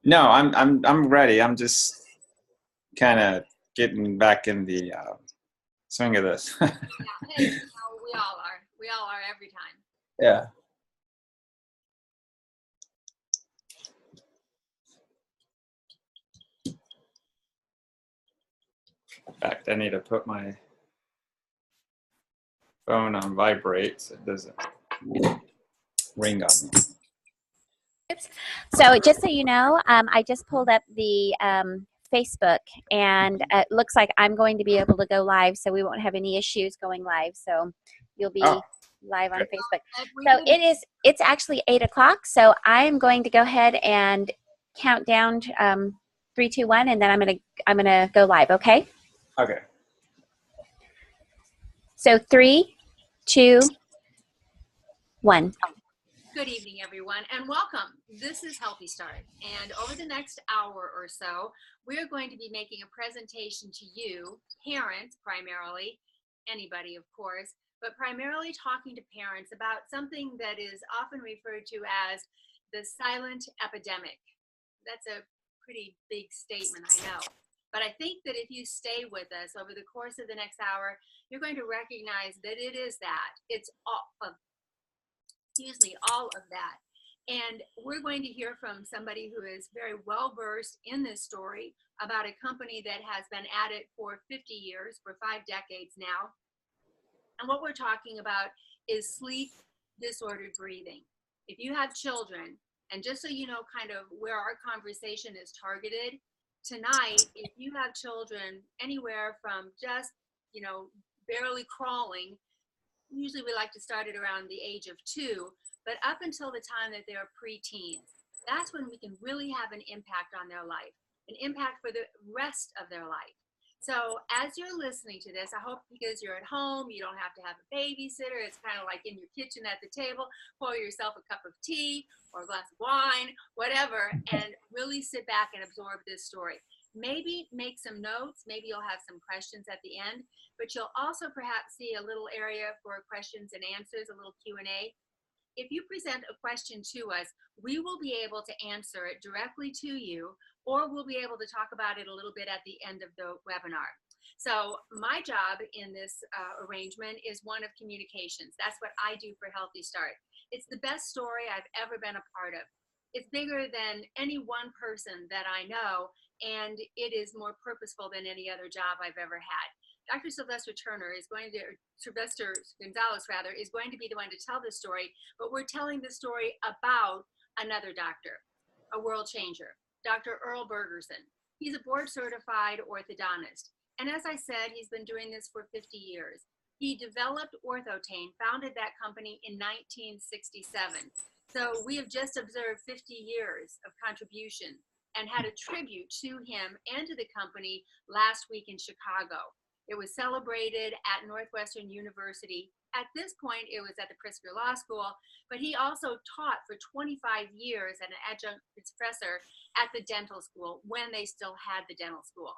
No, I'm ready. I'm just kind of getting back in the swing of this. Yeah, hey, we all are. We all are every time. Yeah. In fact, I need to put my phone on vibrate so it doesn't ring on me. So just so you know, I just pulled up the Facebook, and it looks like I'm going to be able to go live, so we won't have any issues going live. So you'll be live on Facebook. So it's actually 8 o'clock. So I'm going to go ahead and count down 3, 2, 1, and then I'm gonna go live. Okay. Okay. So 3, 2, 1. Good evening, everyone, and welcome. This is HealthyStart, and over the next hour or so, we're going to be making a presentation to you, parents primarily, anybody of course, but primarily talking to parents about something that is often referred to as the silent epidemic. That's a pretty big statement, I know. But I think that if you stay with us over the course of the next hour, you're going to recognize that it is that. It's all of that. And we're going to hear from somebody who is very well versed in this story about a company that has been at it for 50 years, for 5 decades now. And what we're talking about is sleep disordered breathing. If you have children, and just so you know kind of where our conversation is targeted, tonight, if you have children anywhere from just, barely crawling, usually we like to start it around the age of 2, but up until the time that they're preteens, that's when we can really have an impact on their life, an impact for the rest of their life. So as you're listening to this, I hope because you're at home, you don't have to have a babysitter. It's kind of like in your kitchen at the table, pour yourself a cup of tea or a glass of wine, whatever, and really sit back and absorb this story. Maybe make some notes. Maybe you'll have some questions at the end, but you'll also perhaps see a little area for questions and answers, a little Q&A. If you present a question to us, we will be able to answer it directly to you, or we'll be able to talk about it a little bit at the end of the webinar. So my job in this arrangement is one of communications. That's what I do for HealthyStart. It's the best story I've ever been a part of. It's bigger than any one person that I know, and it is more purposeful than any other job I've ever had. Dr. Sylvester Gonzales is going to be the one to tell the story, but we're telling the story about another doctor, a world changer, Dr. Earl Bergerson. He's a board certified orthodontist. And as I said, he's been doing this for 50 years. He developed Orthotane, founded that company in 1967. So we have just observed 50 years of contribution and had a tribute to him and to the company last week in Chicago. It was celebrated at Northwestern University. At this point, it was at the Pritzker Law School, but he also taught for 25 years as an adjunct professor at the dental school when they still had the dental school.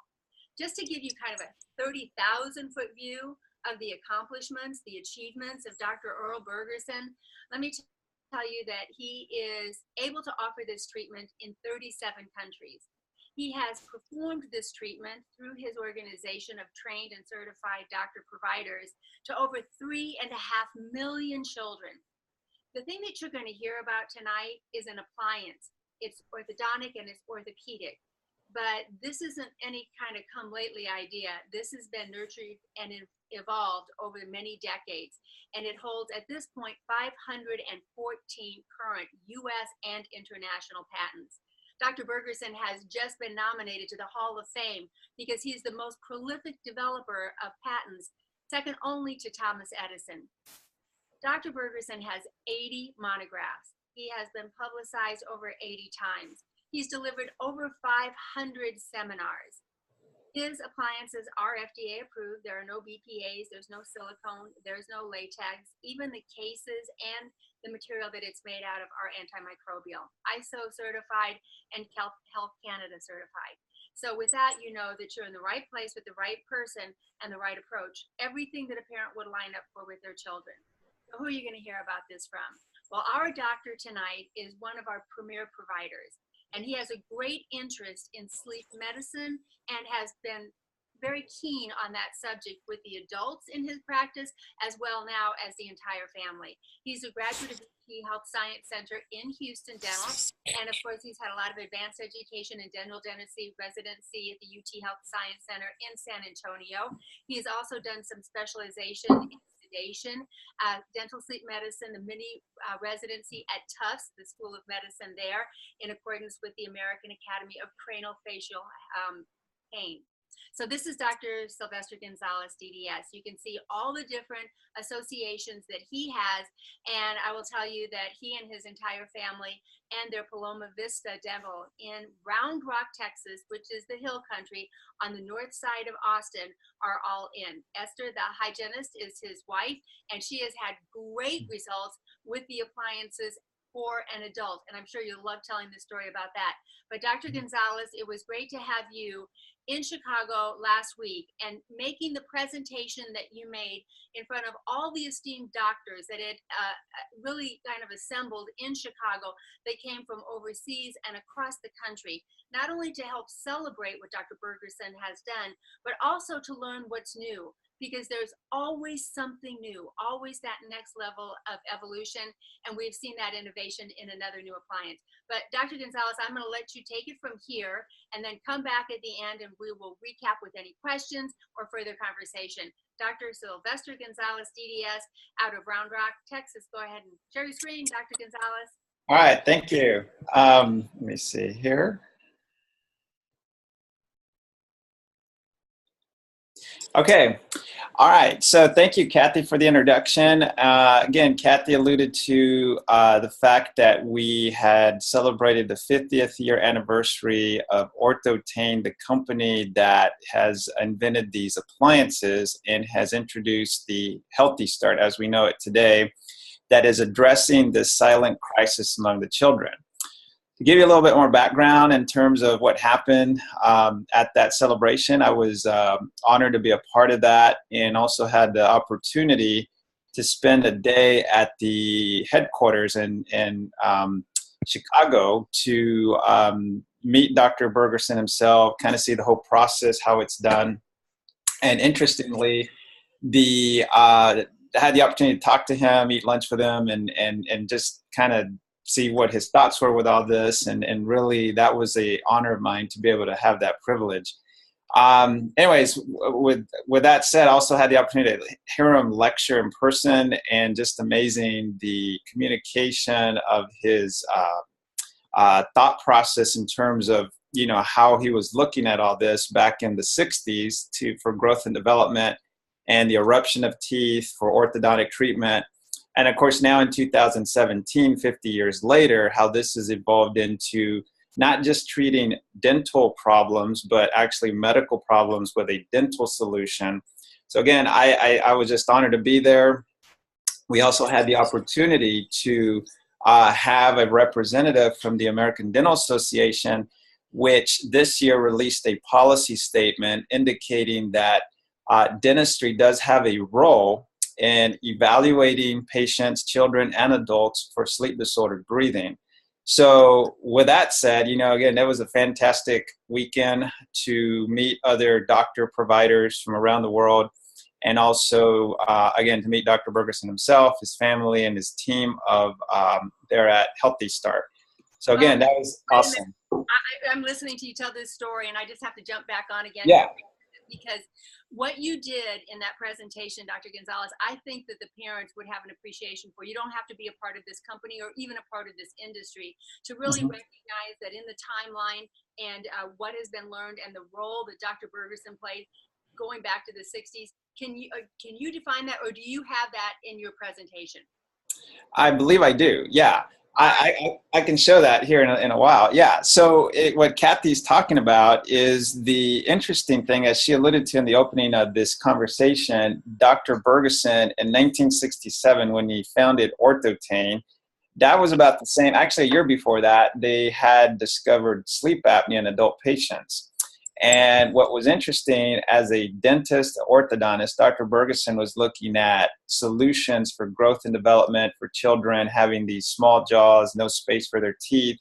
Just to give you kind of a 30,000-foot view of the accomplishments, the achievements of Dr. Earl Bergerson, let me tell you that he is able to offer this treatment in 37 countries. He has performed this treatment through his organization of trained and certified doctor providers to over 3.5 million children. The thing that you're going to hear about tonight is an appliance. It's orthodontic and it's orthopedic. But this isn't any kind of come lately idea. This has been nurtured and evolved over many decades. And it holds at this point 514 current US and international patents. Dr. Bergerson has just been nominated to the Hall of Fame because he's the most prolific developer of patents, second only to Thomas Edison. Dr. Bergerson has 80 monographs. He has been publicized over 80 times. He's delivered over 500 seminars. His appliances are FDA approved. There are no BPAs, there's no silicone, there's no latex. Even the cases and the material that it's made out of are antimicrobial, ISO certified and Health Canada certified. So with that, you know that you're in the right place with the right person and the right approach. Everything that a parent would line up for with their children. So who are you going to hear about this from? Well, our doctor tonight is one of our premier providers. And he has a great interest in sleep medicine and has been very keen on that subject with the adults in his practice, as well now as the entire family. He's a graduate of the Health Science Center in Houston Dental. And of course, he's had a lot of advanced education in dental dentistry residency at the UT Health Science Center in San Antonio. He's also done some specialization in sedation, dental sleep medicine, the mini residency at Tufts, the School of Medicine there, in accordance with the American Academy of Craniofacial Pain. So this is Dr. Sylvester Gonzales, DDS. You can see all the different associations that he has, and I will tell you that he and his entire family and their Paloma Vista Dental in Round Rock, Texas, which is the hill country on the north side of Austin, are all in. Esther, the hygienist, is his wife, and she has had great results with the appliances for an adult, and I'm sure you'll love telling the story about that. But Dr. Gonzales, it was great to have you in Chicago last week and making the presentation that you made in front of all the esteemed doctors that had really kind of assembled in Chicago that came from overseas and across the country, not only to help celebrate what Dr. Bergerson has done, but also to learn what's new, because there's always something new, always that next level of evolution, and we've seen that innovation in another new appliance. But Dr. Gonzales, I'm going to let you take it from here and then come back at the end and we will recap with any questions or further conversation. Dr. Sylvester Gonzales, DDS, out of Round Rock, Texas. Go ahead and share your screen, Dr. Gonzales. All right, thank you. Let me see here. Okay. All right. So thank you, Kathy, for the introduction. Again, Kathy alluded to the fact that we had celebrated the 50th year anniversary of Orthotain, the company that has invented these appliances and has introduced the HealthyStart as we know it today, that is addressing this silent crisis among the children. To give you a little bit more background in terms of what happened at that celebration, I was honored to be a part of that and also had the opportunity to spend a day at the headquarters in Chicago to meet Dr. Bergerson himself, kind of see the whole process, how it's done. And interestingly, I had the opportunity to talk to him, eat lunch with him, and just kind of see what his thoughts were with all this, and really that was a honor of mine to be able to have that privilege. Anyways, with that said, I also had the opportunity to hear him lecture in person, and just amazing the communication of his thought process in terms of how he was looking at all this back in the 60s for growth and development and the eruption of teeth for orthodontic treatment. And of course, now in 2017, 50 years later, how this has evolved into not just treating dental problems, but actually medical problems with a dental solution. So again, I was just honored to be there. We also had the opportunity to have a representative from the American Dental Association, which this year released a policy statement indicating that dentistry does have a role in evaluating patients, children, and adults for sleep disordered breathing. So with that said, again, that was a fantastic weekend to meet other doctor providers from around the world, and also, again, to meet Dr. Bergerson himself, his family, and his team of there at HealthyStart. So again, that was awesome. I'm listening to you tell this story, and I just have to jump back on again. Yeah. Because what you did in that presentation, Dr. Gonzales, I think that the parents would have an appreciation for. You don't have to be a part of this company or even a part of this industry to really recognize that in the timeline and what has been learned and the role that Dr. Bergerson played going back to the 60s. Can you define that, or do you have that in your presentation? I believe I do, yeah. I can show that here in a while. Yeah, so what Kathy's talking about is the interesting thing, as she alluded to in the opening of this conversation, Dr. Bergerson in 1967, when he founded Orthotain, that was about the same, actually a year before that, they had discovered sleep apnea in adult patients. And what was interesting, as a dentist, orthodontist, Dr. Bergerson was looking at solutions for growth and development for children having these small jaws, no space for their teeth.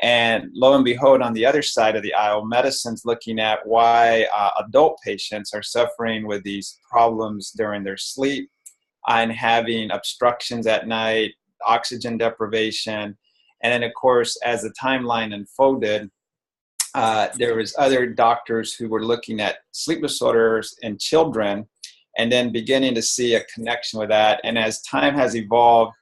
And lo and behold, on the other side of the aisle, medicine's looking at why adult patients are suffering with these problems during their sleep and having obstructions at night, oxygen deprivation. And then, of course, as the timeline unfolded, there was other doctors who were looking at sleep disorders in children and then beginning to see a connection with that. And as time has evolved,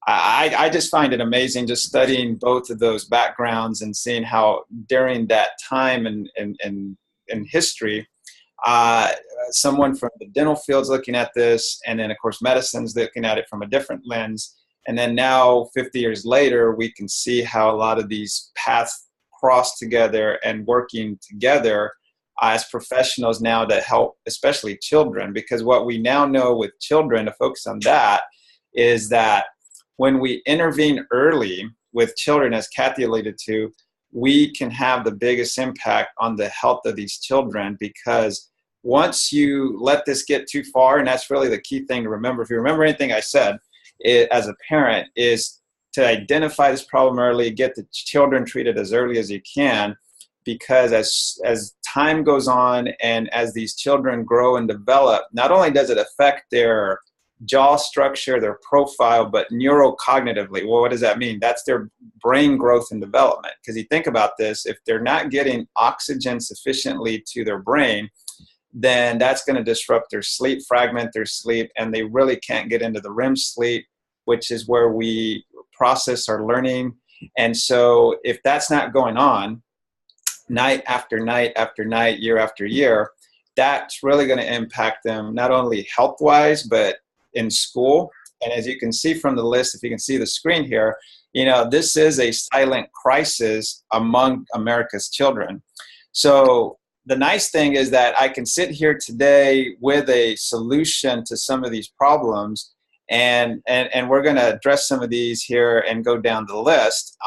I just find it amazing just studying both of those backgrounds and seeing how during that time in history, someone from the dental field's looking at this, and then of course medicine's looking at it from a different lens. And then now 50 years later, we can see how a lot of these paths cross together and working together as professionals now to help, especially children, because what we now know with children, to focus on that, is that when we intervene early with children, as Kathy alluded to, we can have the biggest impact on the health of these children, because once you let this get too far, and that's really the key thing to remember, if you remember anything I said as a parent, is to identify this problem early, get the children treated as early as you can, because as time goes on and as these children grow and develop, not only does it affect their jaw structure, their profile, but neurocognitively. Well, what does that mean? That's their brain growth and development. Because you think about this, if they're not getting oxygen sufficiently to their brain, then that's going to disrupt their sleep, fragment their sleep, and they really can't get into the REM sleep, which is where we process our learning. And so if that's not going on night after night after night, year after year, that's really going to impact them not only health-wise, but in school. And as you can see from the list, if you can see the screen here, this is a silent crisis among America's children. So the nice thing is that I can sit here today with a solution to some of these problems, and we're going to address some of these here and go down the list.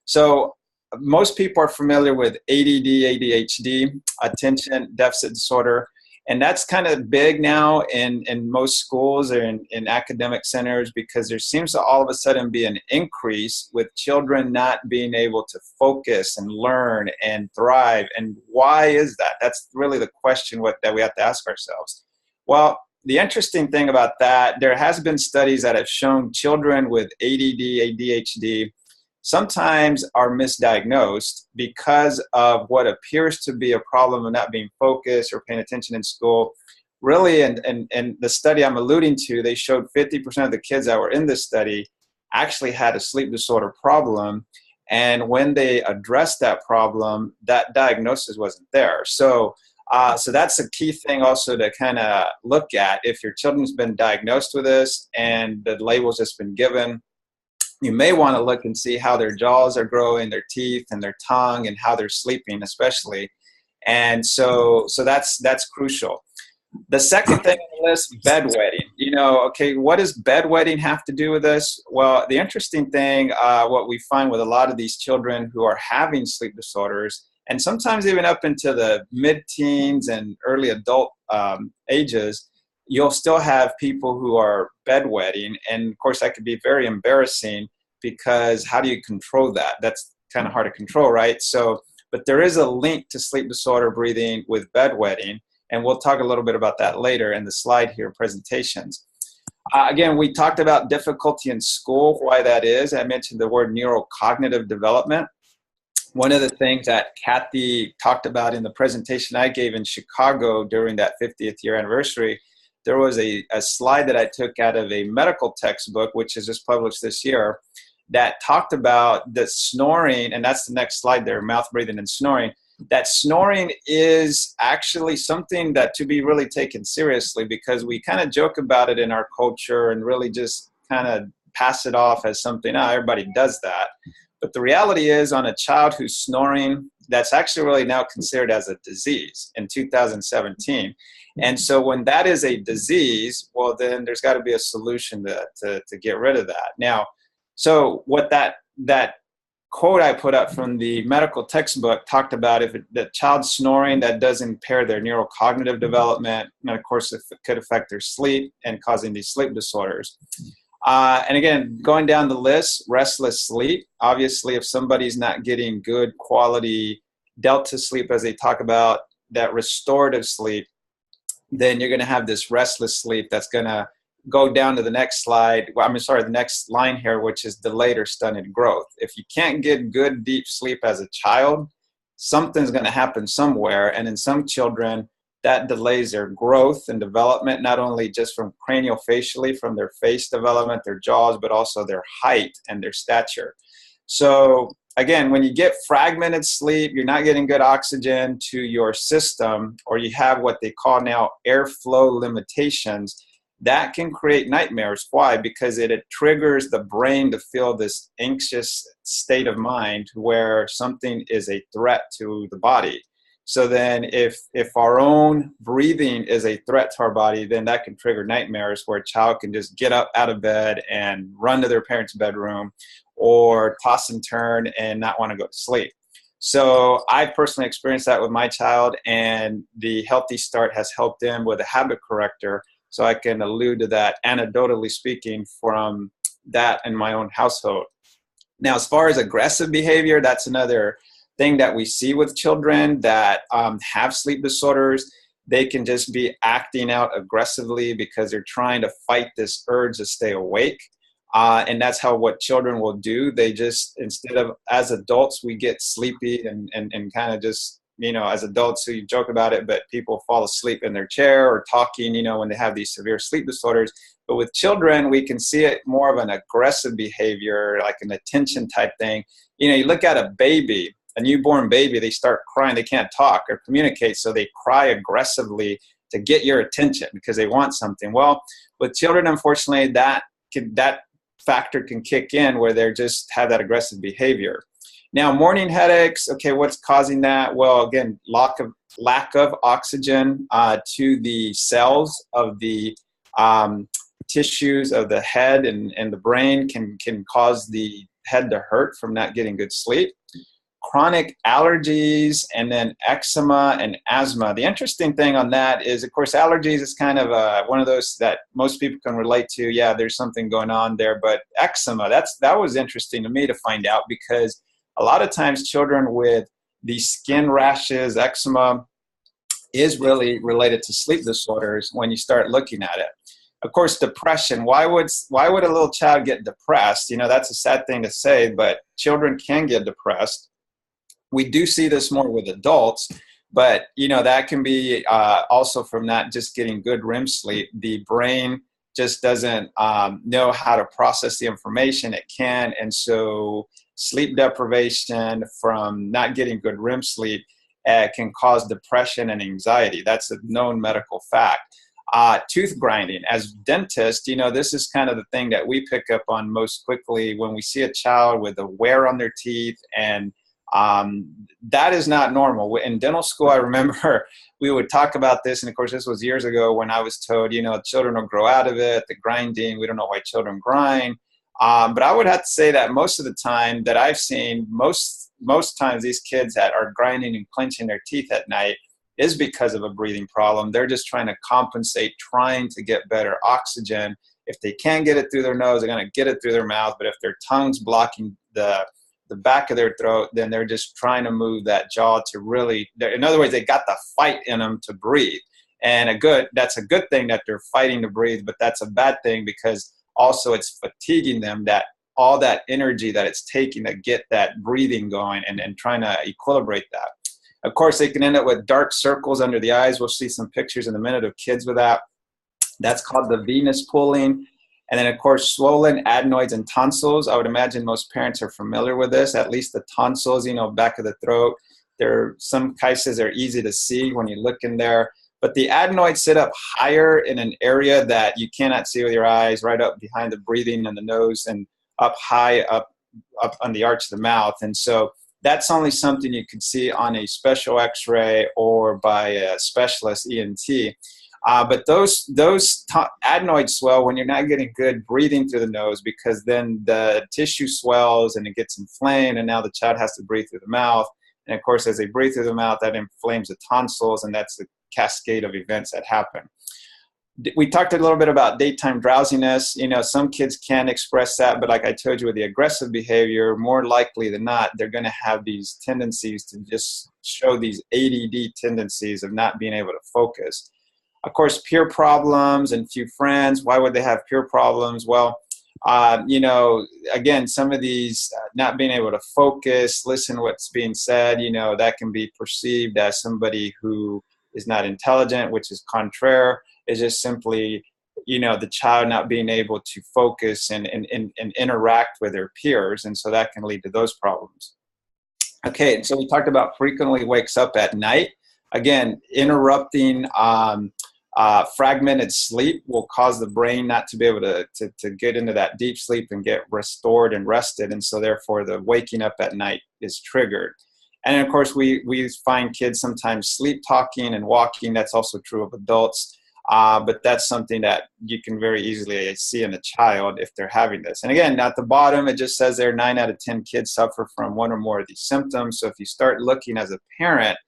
So most people are familiar with ADD, ADHD, attention deficit disorder, and that's kind of big now in most schools or in academic centers, because there seems to all of a sudden be an increase with children not being able to focus and learn and thrive. And why is that? That's really the question that we have to ask ourselves. Well, the interesting thing about that, there has been studies that have shown children with ADD, ADHD sometimes are misdiagnosed because of what appears to be a problem of not being focused or paying attention in school. Really, and the study I'm alluding to, they showed 50% of the kids that were in this study actually had a sleep disorder problem. And when they addressed that problem, that diagnosis wasn't there. So that's a key thing also to kind of look at. If your children's been diagnosed with this and the label's just been given, you may want to look and see how their jaws are growing, their teeth and their tongue, and how they're sleeping especially. And so that's crucial. The second thing on the list, bedwetting. Okay, what does bedwetting have to do with this? Well, the interesting thing, what we find with a lot of these children who are having sleep disorders, and sometimes even up into the mid-teens and early adult ages, you'll still have people who are bedwetting. And of course, that could be very embarrassing, because how do you control that? That's kind of hard to control, right? So, but there is a link to sleep disorder breathing with bedwetting. And we'll talk a little bit about that later in the slide here, presentations. Again, we talked about difficulty in school, why that is. I mentioned the word neurocognitive development. One of the things that Kathy talked about in the presentation I gave in Chicago during that 50th year anniversary, there was a slide that I took out of a medical textbook, which is just published this year, that talked about the snoring, and that's the next slide there, mouth breathing and snoring, that snoring is actually something that to be really taken seriously, because we kind of joke about it in our culture and really just kind of pass it off as something, everybody does that. But the reality is, on a child who's snoring, that's actually really now considered as a disease in 2017. And so when that is a disease, well, then there's got to be a solution to get rid of that. Now, so what that quote I put up from the medical textbook talked about, if the child's snoring, that does impair their neurocognitive development. And of course, it could affect their sleep and causing these sleep disorders. And again, going down the list, restless sleep. Obviously, if somebody's not getting good quality delta sleep, as they talk about, that restorative sleep, then you're going to have this restless sleep that's going to go down to the next slide. Well, the next line here, which is delayed or stunted growth. If you can't get good deep sleep as a child, something's going to happen somewhere. And in some children, that delays their growth and development, not only just from craniofacially, from their face development, their jaws, but also their height and their stature. So again, when you get fragmented sleep, you're not getting good oxygen to your system, or you have what they call now airflow limitations, that can create nightmares. Why? Because it triggers the brain to feel this anxious state of mind where something is a threat to the body. So then if our own breathing is a threat to our body, then that can trigger nightmares where a child can just get up out of bed and run to their parents' bedroom or toss and turn and not want to go to sleep. So I personally experienced that with my child, and the HealthyStart has helped them with a habit corrector. So I can allude to that anecdotally speaking from that in my own household. Now, as far as aggressive behavior, that's another thing that we see with children that have sleep disorders. They can just be acting out aggressively because they're trying to fight this urge to stay awake. And that's what children will do. They just, instead of, as adults, we get sleepy and kind of just, as adults, so you joke about it, but people fall asleep in their chair or talking, when they have these severe sleep disorders. But with children, we can see it more of an aggressive behavior, like an attention type thing. You look at a baby, a newborn baby, they start crying, they can't talk or communicate, so they cry aggressively to get your attention because they want something. Well, with children, unfortunately, that factor can kick in where they just have that aggressive behavior. Now, morning headaches, okay, what's causing that? Well, again, lack of oxygen to the cells of the tissues of the head and the brain can cause the head to hurt from not getting good sleep. Chronic allergies, and then eczema and asthma. The interesting thing on that is, of course, allergies is kind of one of those that most people can relate to. Yeah, there's something going on there. But eczema, that was interesting to me to find out, because a lot of times children with these skin rashes, eczema, is really related to sleep disorders when you start looking at it. Of course, depression. Why would a little child get depressed? That's a sad thing to say, but children can get depressed. We do see this more with adults, but that can be also from not just getting good REM sleep. The brain just doesn't know how to process the information it can, and so sleep deprivation from not getting good REM sleep can cause depression and anxiety. That's a known medical fact. Tooth grinding. As dentists, this is kind of the thing that we pick up on most quickly when we see a child with a wear on their teeth, and that is not normal. In dental school, I remember we would talk about this, and of course this was years ago when I was told, children will grow out of it, the grinding, we don't know why children grind. But I would have to say that most of the time that I've seen, most times these kids that are grinding and clenching their teeth at night is because of a breathing problem. They're just trying to compensate, trying to get better oxygen. If they can't get it through their nose, they're going to get it through their mouth. But if their tongue's blocking the back of their throat, then they're just trying to move that jaw to really, in other words, they got the fight in them to breathe. And that's a good thing that they're fighting to breathe, but that's a bad thing because also it's fatiguing them, that all that energy that it's taking to get that breathing going and trying to equilibrate that. Of course, they can end up with dark circles under the eyes. We'll see some pictures in a minute of kids with that. That's called the venous pooling. And then, of course, swollen adenoids and tonsils. I would imagine most parents are familiar with this, at least the tonsils, back of the throat. Some cases are easy to see when you look in there. But the adenoids sit up higher in an area that you cannot see with your eyes, right up behind the breathing and the nose, and up high up on the arch of the mouth. And so that's only something you could see on a special x-ray or by a specialist ENT. But those adenoids swell when you're not getting good breathing through the nose, because then the tissue swells and it gets inflamed, and now the child has to breathe through the mouth. And of course, as they breathe through the mouth, that inflames the tonsils, and that's the cascade of events that happen. We talked a little bit about daytime drowsiness. Some kids can express that, but like I told you, with the aggressive behavior, more likely than not, they're going to have these tendencies to just show these ADD tendencies of not being able to focus. Of course, peer problems and few friends. Why would they have peer problems? Well, again, some of these not being able to focus, listen to what's being said, that can be perceived as somebody who is not intelligent, which is contrary. Is just simply, the child not being able to focus and interact with their peers. And so that can lead to those problems. Okay, so we talked about frequently wakes up at night. Again, interrupting fragmented sleep will cause the brain not to be able to get into that deep sleep and get restored and rested. And so therefore the waking up at night is triggered. And of course, we find kids sometimes sleep talking and walking. That's also true of adults. But that's something that you can very easily see in a child if they're having this. And again, at the bottom, it just says there 9 out of 10 kids suffer from one or more of these symptoms. So if you start looking as a parent,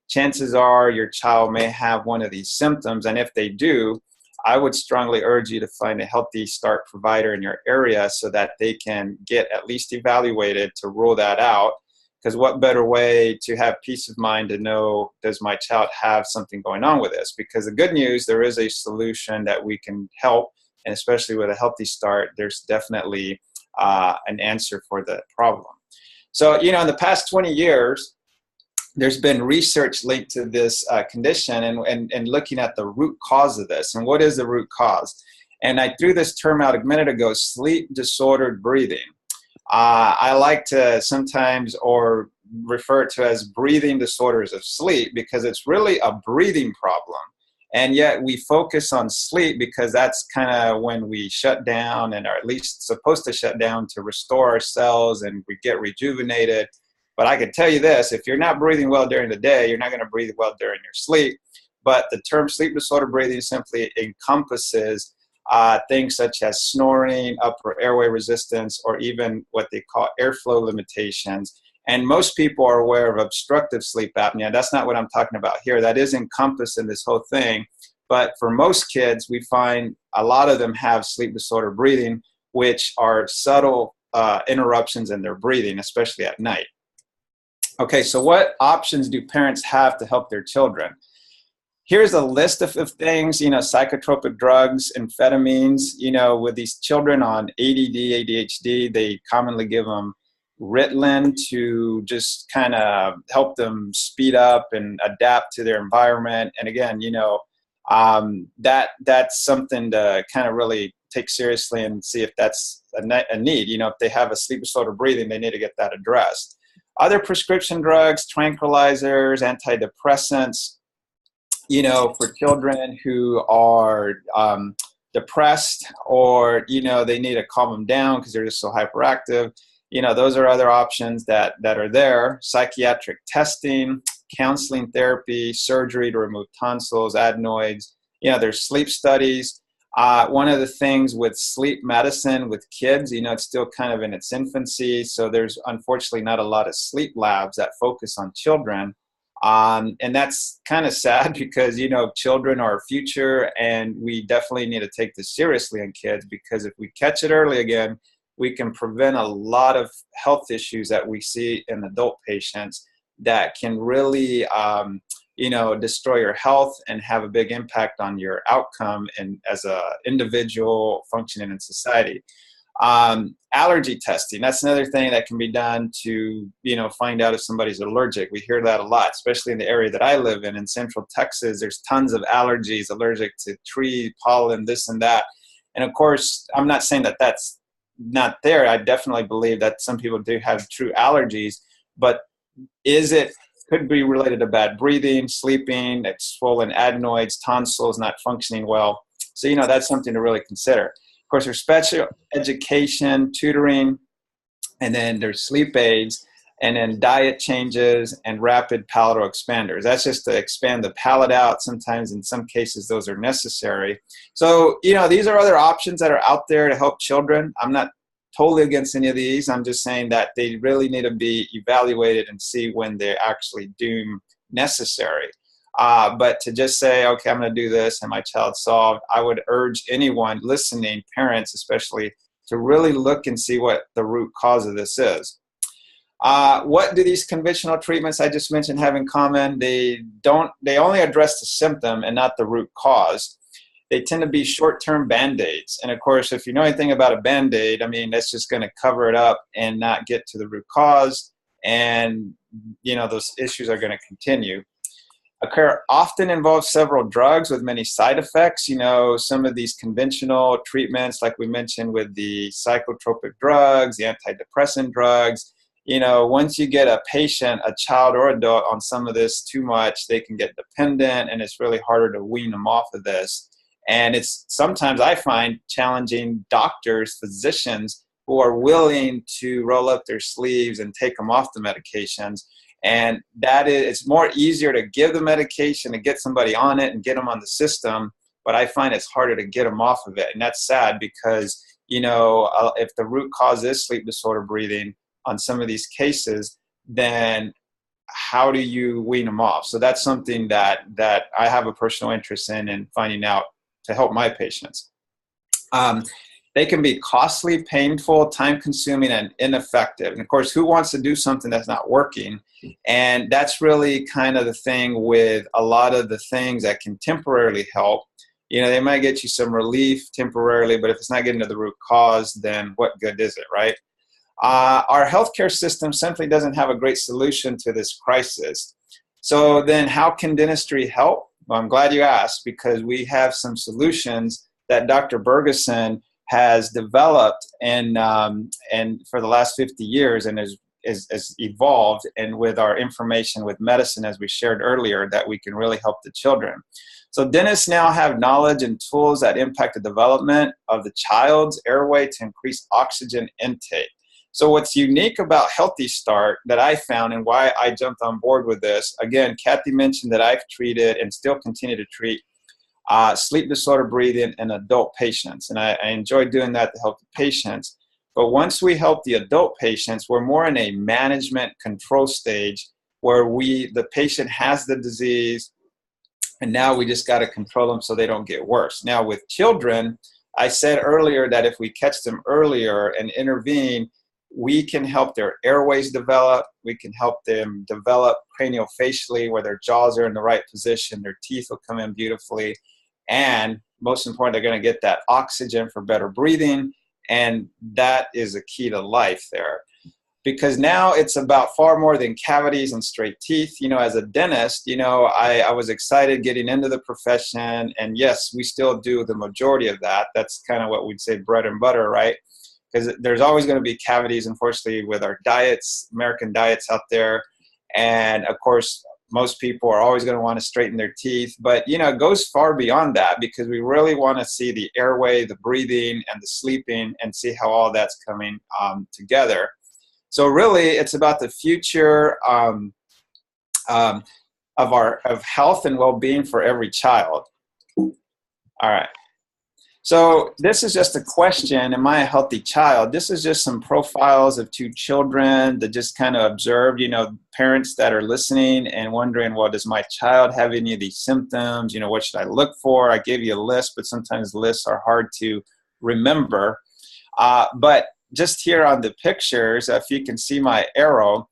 chances are your child may have one of these symptoms. And if they do, I would strongly urge you to find a HealthyStart provider in your area so that they can get at least evaluated to rule that out. Because what better way to have peace of mind to know, does my child have something going on with this? Because the good news, there is a solution that we can help. And especially with a HealthyStart, there's definitely an answer for the problem. So, in the past 20 years, there's been research linked to this condition and looking at the root cause of this. And what is the root cause? And I threw this term out a minute ago, sleep disordered breathing. I like to sometimes or refer to as breathing disorders of sleep because it's really a breathing problem. And yet we focus on sleep because that's kind of when we shut down and are at least supposed to shut down to restore ourselves and we get rejuvenated. But I can tell you this, if you're not breathing well during the day, you're not going to breathe well during your sleep. But the term sleep disorder breathing simply encompasses things such as snoring, upper airway resistance, or even what they call airflow limitations. And most people are aware of obstructive sleep apnea. That's not what I'm talking about here. That is encompassed in this whole thing. But for most kids, we find a lot of them have sleep disorder breathing, which are subtle interruptions in their breathing, especially at night. Okay, so what options do parents have to help their children? Here's a list of things, psychotropic drugs, amphetamines, with these children on ADD, ADHD, they commonly give them Ritalin to just kind of help them speed up and adapt to their environment. And again, that's something to kind of really take seriously and see if that's a need. If they have a sleep disorder breathing, they need to get that addressed. Other prescription drugs, tranquilizers, antidepressants, for children who are depressed or, they need to calm them down because they're just so hyperactive. Those are other options that are there. Psychiatric testing, counseling therapy, surgery to remove tonsils, adenoids. There's sleep studies. One of the things with sleep medicine with kids, it's still kind of in its infancy. So there's unfortunately not a lot of sleep labs that focus on children. And that's kind of sad because, children are our future and we definitely need to take this seriously in kids because if we catch it early again, we can prevent a lot of health issues that we see in adult patients that can really, destroy your health and have a big impact on your outcome and as an individual functioning in society. Allergy testing, that's another thing that can be done to, find out if somebody's allergic. We hear that a lot, especially in the area that I live in Central Texas. There's tons of allergies, allergic to tree pollen, this and that. And of course, I'm not saying that that's not there. I definitely believe that some people do have true allergies, but could be related to bad breathing, sleeping, swollen adenoids, tonsils not functioning well. So, that's something to really consider. Of course, there's special education, tutoring, and then there's sleep aids, and then diet changes and rapid palatal expanders. That's just to expand the palate out. Sometimes, in some cases, those are necessary. So, these are other options that are out there to help children. I'm not totally against any of these. I'm just saying that they really need to be evaluated and see when they're actually deemed necessary. But to just say, okay, I'm going to do this and my child's solved, I would urge anyone listening, parents especially, to really look and see what the root cause of this is. What do these conventional treatments I just mentioned have in common? They only address the symptom and not the root cause. They tend to be short-term Band-Aids. And of course, if you know anything about a Band-Aid, I mean, that's just going to cover it up and not get to the root cause. And, you know, those issues are going to continue. A cure often involves several drugs with many side effects. You know, some of these conventional treatments, like we mentioned with the psychotropic drugs, the antidepressant drugs, you know, once you get a patient, a child or adult on some of this too much, they can get dependent, and it's really harder to wean them off of this. And it's sometimes, I find, challenging doctors, physicians who are willing to roll up their sleeves and take them off the medications. And it's more easier to give the medication and get somebody on it and get them on the system, but I find it's harder to get them off of it. And that's sad because, you know, if the root cause is sleep disorder breathing on some of these cases, then how do you wean them off? So that's something that I have a personal interest in finding out to help my patients. They can be costly, painful, time-consuming, and ineffective. And of course, who wants to do something that's not working? And that's really kind of the thing with a lot of the things that can temporarily help. You know, they might get you some relief temporarily, but if it's not getting to the root cause, then what good is it, right? Our healthcare system simply doesn't have a great solution to this crisis. So then how can dentistry help? Well, I'm glad you asked, because we have some solutions that Dr. Bergeson has developed and for the last 50 years and is evolved, and with our information with medicine, as we shared earlier, that we can really help the children. So dentists now have knowledge and tools that impact the development of the child's airway to increase oxygen intake. So what's unique about HealthyStart that I found, and why I jumped on board with this, again, Kathy mentioned that I've treated and still continue to treat sleep disorder breathing in adult patients. And I enjoy doing that to help the patients. But once we help the adult patients, we're more in a management control stage where the patient has the disease, and now we just got to control them so they don't get worse. Now with children, I said earlier that if we catch them earlier and intervene, we can help their airways develop. We can help them develop craniofacially, where their jaws are in the right position, their teeth will come in beautifully. And most important, they're going to get that oxygen for better breathing. And that is a key to life there. Because now it's about far more than cavities and straight teeth. You know, as a dentist, you know, I was excited getting into the profession. And yes, we still do the majority of that. That's kind of what we'd say bread and butter, right? Because there's always going to be cavities, unfortunately, with our diets, American diets out there. And of course, most people are always going to want to straighten their teeth. But, you know, it goes far beyond that, because we really want to see the airway, the breathing, and the sleeping, and see how all that's coming together. So really, it's about the future of health and well-being for every child. All right. So this is just a question, am I a healthy child? This is just some profiles of two children that just kind of observed, you know, parents that are listening and wondering, well, does my child have any of these symptoms? You know, what should I look for? I gave you a list, but sometimes lists are hard to remember. But just here on the pictures, if you can see my arrow,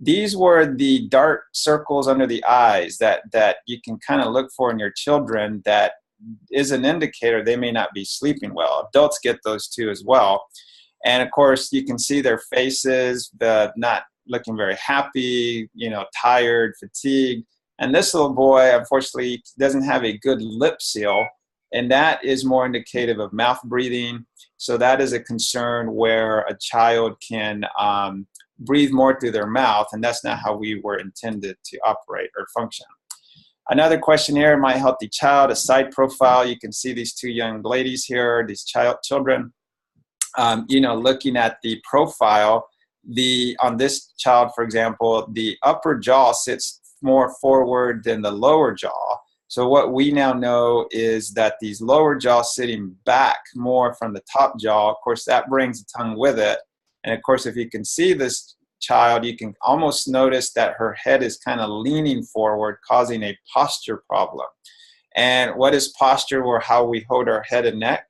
these were the dark circles under the eyes that you can kind of look for in your children that is an indicator they may not be sleeping well. Adults get those too as well. And of course, you can see their faces, not looking very happy, you know, tired, fatigued. And this little boy, unfortunately, doesn't have a good lip seal, and that is more indicative of mouth breathing. So that is a concern where a child can breathe more through their mouth, and that's not how we were intended to operate or function. Another question here, am I a healthy child? A side profile, you can see these two young ladies here, these children. You know, looking at the profile, on this child, for example, the upper jaw sits more forward than the lower jaw. So what we now know is that these lower jaws sitting back more from the top jaw, of course, that brings the tongue with it. And of course, if you can see this child, you can almost notice that her head is kind of leaning forward, causing a posture problem. And what is posture? Or how we hold our head and neck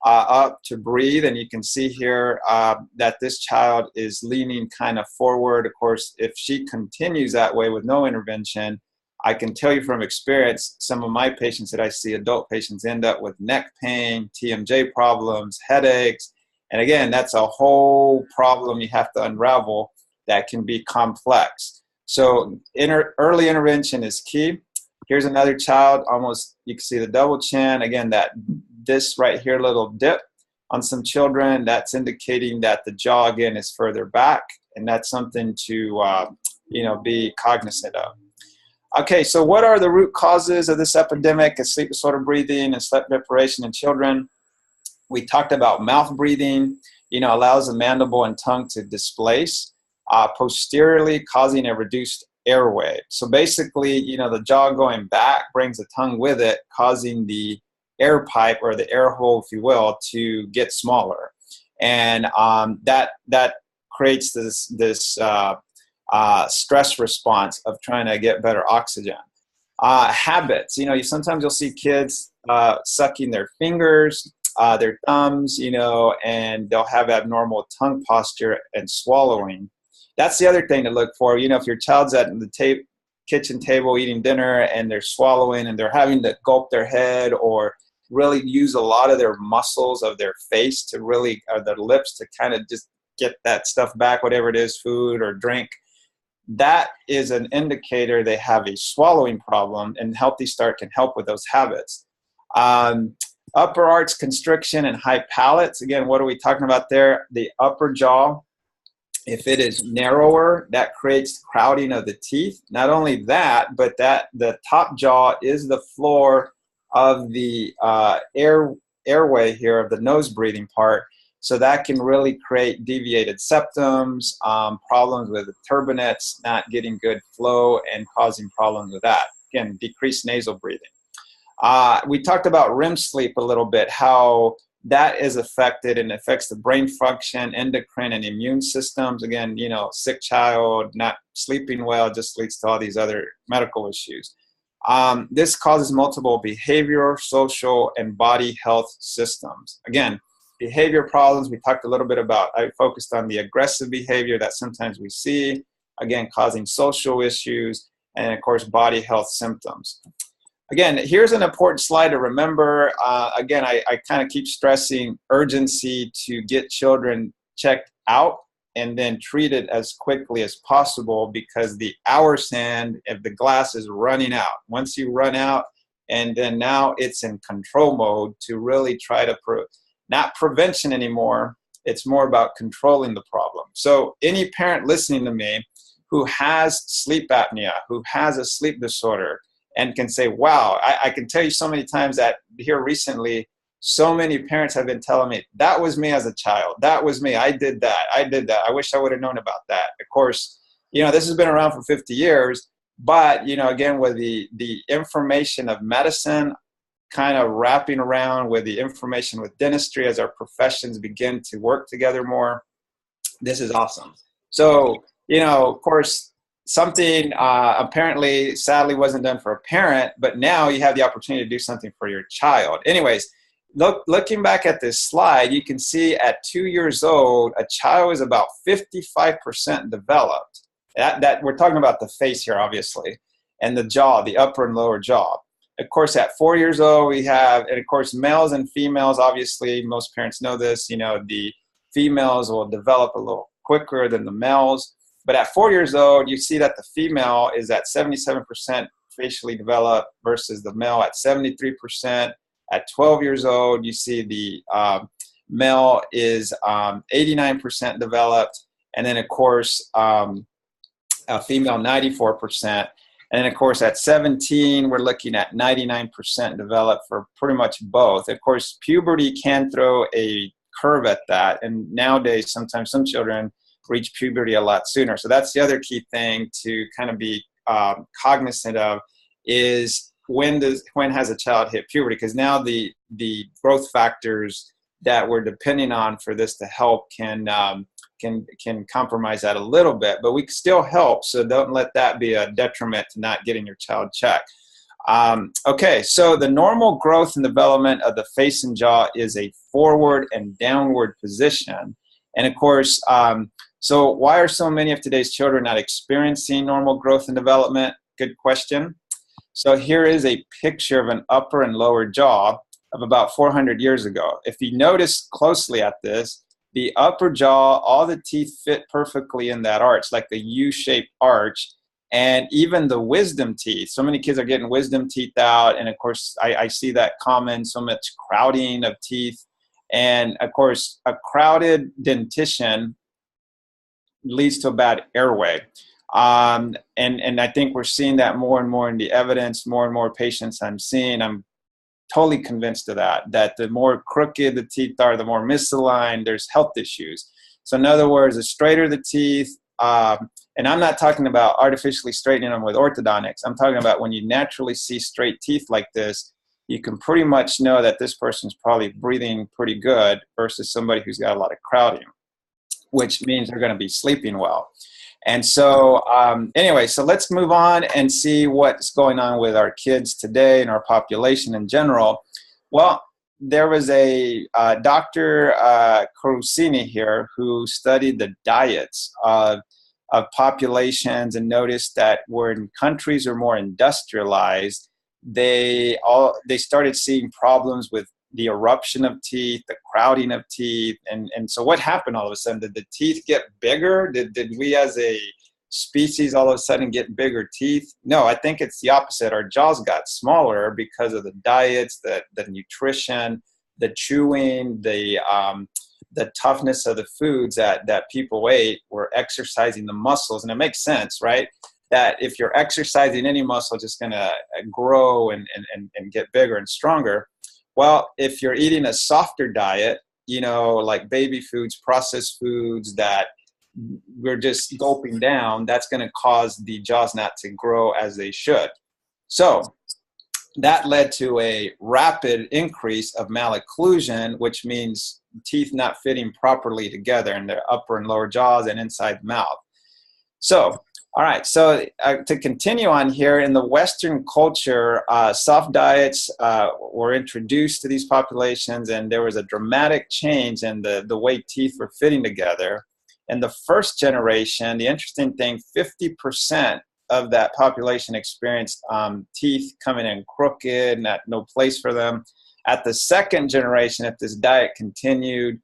up to breathe. And you can see here that this child is leaning kind of forward. Of course, if she continues that way with no intervention, I can tell you from experience, some of my patients that I see, adult patients, end up with neck pain, TMJ problems, headaches. And again, that's a whole problem you have to unravel that can be complex. So early intervention is key. Here's another child, almost, you can see the double chin. Again, this right here, little dip on some children, that's indicating that the jaw, again, is further back. And that's something to, be cognizant of. Okay, so what are the root causes of this epidemic of sleep disorder breathing and sleep deprivation in children? We talked about mouth breathing, allows the mandible and tongue to displace posteriorly, causing a reduced airway. So basically, the jaw going back brings the tongue with it, causing the air pipe, or the air hole, if you will, to get smaller. And that creates this stress response of trying to get better oxygen. Habits, sometimes you'll see kids sucking their fingers, their thumbs, and they'll have abnormal tongue posture and swallowing. That's the other thing to look for. If your child's at the kitchen table eating dinner and they're swallowing and they're having to gulp their head or really use a lot of their muscles of their face to really, or their lips to kind of just get that stuff back, whatever it is, food or drink, that is an indicator they have a swallowing problem, and HealthyStart can help with those habits. Upper arch constriction and high palates. Again, what are we talking about there? The upper jaw, if it is narrower, that creates crowding of the teeth. Not only that, but the top jaw is the floor of the airway here, of the nose breathing part. So that can really create deviated septums, problems with the turbinates, not getting good flow, and causing problems with that. Again, decreased nasal breathing. We talked about REM sleep a little bit, how that is affected and affects the brain function, endocrine, and immune systems. Again, sick child, not sleeping well, just leads to all these other medical issues. This causes multiple behavioral, social, and body health systems. Again, behavior problems, we talked a little bit about. I focused on the aggressive behavior that sometimes we see, again, causing social issues, and of course, body health symptoms. Again, here's an important slide to remember. Again, I kind of keep stressing urgency to get children checked out and then treated as quickly as possible, because the hours hand of the glass is running out. Once you run out, and then now it's in control mode to really try to not prevention anymore, it's more about controlling the problem. So any parent listening to me who has sleep apnea, who has a sleep disorder, and can say, wow, I can tell you so many times that here recently, so many parents have been telling me, that was me as a child. That was me. I did that. I wish I would have known about that. Of course, this has been around for 50 years, but, again, with the information of medicine kind of wrapping around with the information with dentistry as our professions begin to work together more, this is awesome. So, of course, something apparently, sadly, wasn't done for a parent, but now you have the opportunity to do something for your child. Anyways, looking back at this slide, you can see at 2 years old, a child is about 55% developed. That we're talking about the face here, obviously, and the jaw, the upper and lower jaw. Of course, at 4 years old, we have, and of course, males and females, obviously, most parents know this, the females will develop a little quicker than the males. But at 4 years old, you see that the female is at 77% facially developed versus the male at 73%. At 12 years old, you see the male is 89% developed. And then, of course, a female 94%. And then, of course, at 17, we're looking at 99% developed for pretty much both. Of course, puberty can throw a curve at that. And nowadays, sometimes some children reach puberty a lot sooner. So that's the other key thing to kind of be cognizant of, is when has a child hit puberty? Because now the growth factors that we're depending on for this to help can can compromise that a little bit, but we can still help. So don't let that be a detriment to not getting your child checked. Okay, so the normal growth and development of the face and jaw is a forward and downward position. And of course, so why are so many of today's children not experiencing normal growth and development? Good question. So here is a picture of an upper and lower jaw of about 400 years ago. If you notice closely at this, the upper jaw, all the teeth fit perfectly in that arch, like the U-shaped arch. And even the wisdom teeth, so many kids are getting wisdom teeth out. And of course, I see that common, so much crowding of teeth. And of course, a crowded dentition leads to a bad airway. And I think we're seeing that more and more in the evidence, more and more patients I'm seeing. I'm totally convinced of that the more crooked the teeth are, the more misaligned, there's health issues. So in other words, the straighter the teeth, and I'm not talking about artificially straightening them with orthodontics. I'm talking about when you naturally see straight teeth like this, you can pretty much know that this person's probably breathing pretty good versus somebody who's got a lot of crowding, which means they're going to be sleeping well. And so anyway, so let's move on and see what's going on with our kids today and our population in general. Well, there was a Dr. Corusini here who studied the diets of populations and noticed that when countries are more industrialized, they started seeing problems with the eruption of teeth, the crowding of teeth. And so what happened all of a sudden? Did the teeth get bigger? Did we as a species all of a sudden get bigger teeth? No, I think it's the opposite. Our jaws got smaller because of the diets, the nutrition, the chewing, the toughness of the foods that people ate were exercising the muscles. And it makes sense, right? That if you're exercising any muscle, it's just going to grow and get bigger and stronger. Well, if you're eating a softer diet, like baby foods, processed foods that we're just gulping down, that's going to cause the jaws not to grow as they should. So that led to a rapid increase of malocclusion, which means teeth not fitting properly together in the upper and lower jaws and inside the mouth. So, all right, so to continue on here, in the Western culture, soft diets were introduced to these populations, and there was a dramatic change in the way teeth were fitting together. In the first generation, the interesting thing, 50% of that population experienced teeth coming in crooked, no place for them. At the second generation, if this diet continued,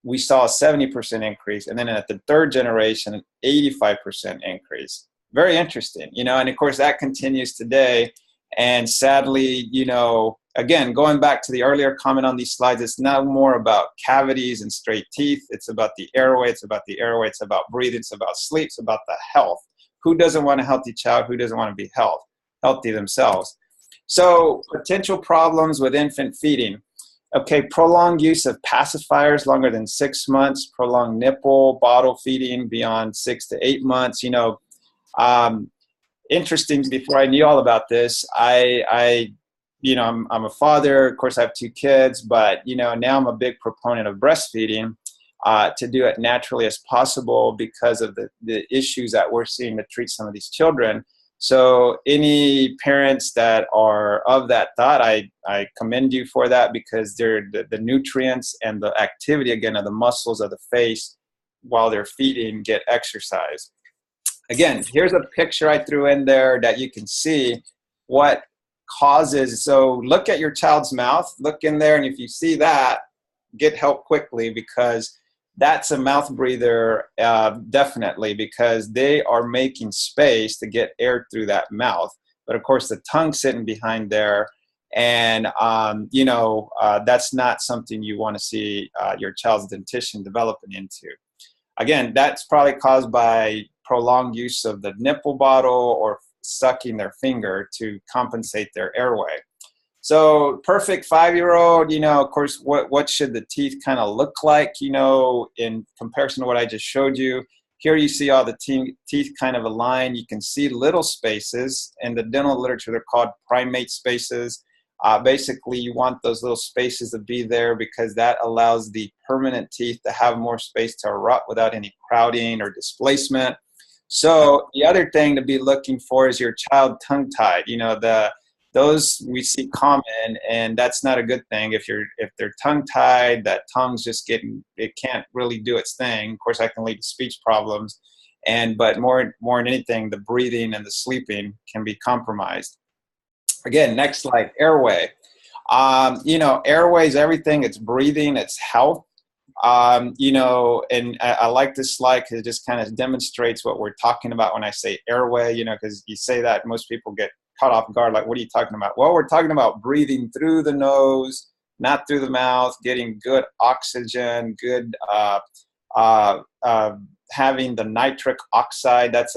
we saw a 70% increase. And then at the third generation, an 85% increase. Very interesting, and of course that continues today. And sadly, again, going back to the earlier comment on these slides, it's not more about cavities and straight teeth. It's about the airway. It's about the airway. It's about breathing. It's about sleep. It's about the health. Who doesn't want a healthy child? Who doesn't want to be healthy themselves? So potential problems with infant feeding. Okay, prolonged use of pacifiers longer than 6 months, prolonged nipple, bottle feeding beyond 6 to 8 months. Interesting, before I knew all about this, I'm a father. Of course, I have 2 kids, but, now I'm a big proponent of breastfeeding to do it naturally as possible because of the issues that we're seeing to treat some of these children. So any parents that are of that thought, I commend you for that, because they're the nutrients and the activity, again, of the muscles of the face while they're feeding get exercise. Again, here's a picture I threw in there that you can see what causes. So look at your child's mouth, look in there, and if you see that, get help quickly, because that's a mouth breather, definitely, because they are making space to get air through that mouth. But of course, the tongue's sitting behind there, and that's not something you want to see your child's dentition developing into. Again, that's probably caused by prolonged use of the nipple bottle or sucking their finger to compensate their airway. So perfect 5-year-old, of course, what should the teeth kind of look like, in comparison to what I just showed you? Here you see all the teeth kind of aligned. You can see little spaces. In the dental literature, they're called primate spaces. Basically, you want those little spaces to be there because that allows the permanent teeth to have more space to erupt without any crowding or displacement. So the other thing to be looking for is your child tongue-tied. You know, those we see common, and that's not a good thing. If they're tongue-tied, that tongue's just it can't really do its thing. Of course, that can lead to speech problems, but more than anything, the breathing and the sleeping can be compromised. Again, next slide, airway. You know, airway is everything. It's breathing, it's health. You know, and I like this slide because it just kind of demonstrates what we're talking about when I say airway, you know, because you say that most people get caught off guard, like, what are you talking about? Well, we're talking about breathing through the nose, not through the mouth, getting good oxygen, good having the nitric oxide. That's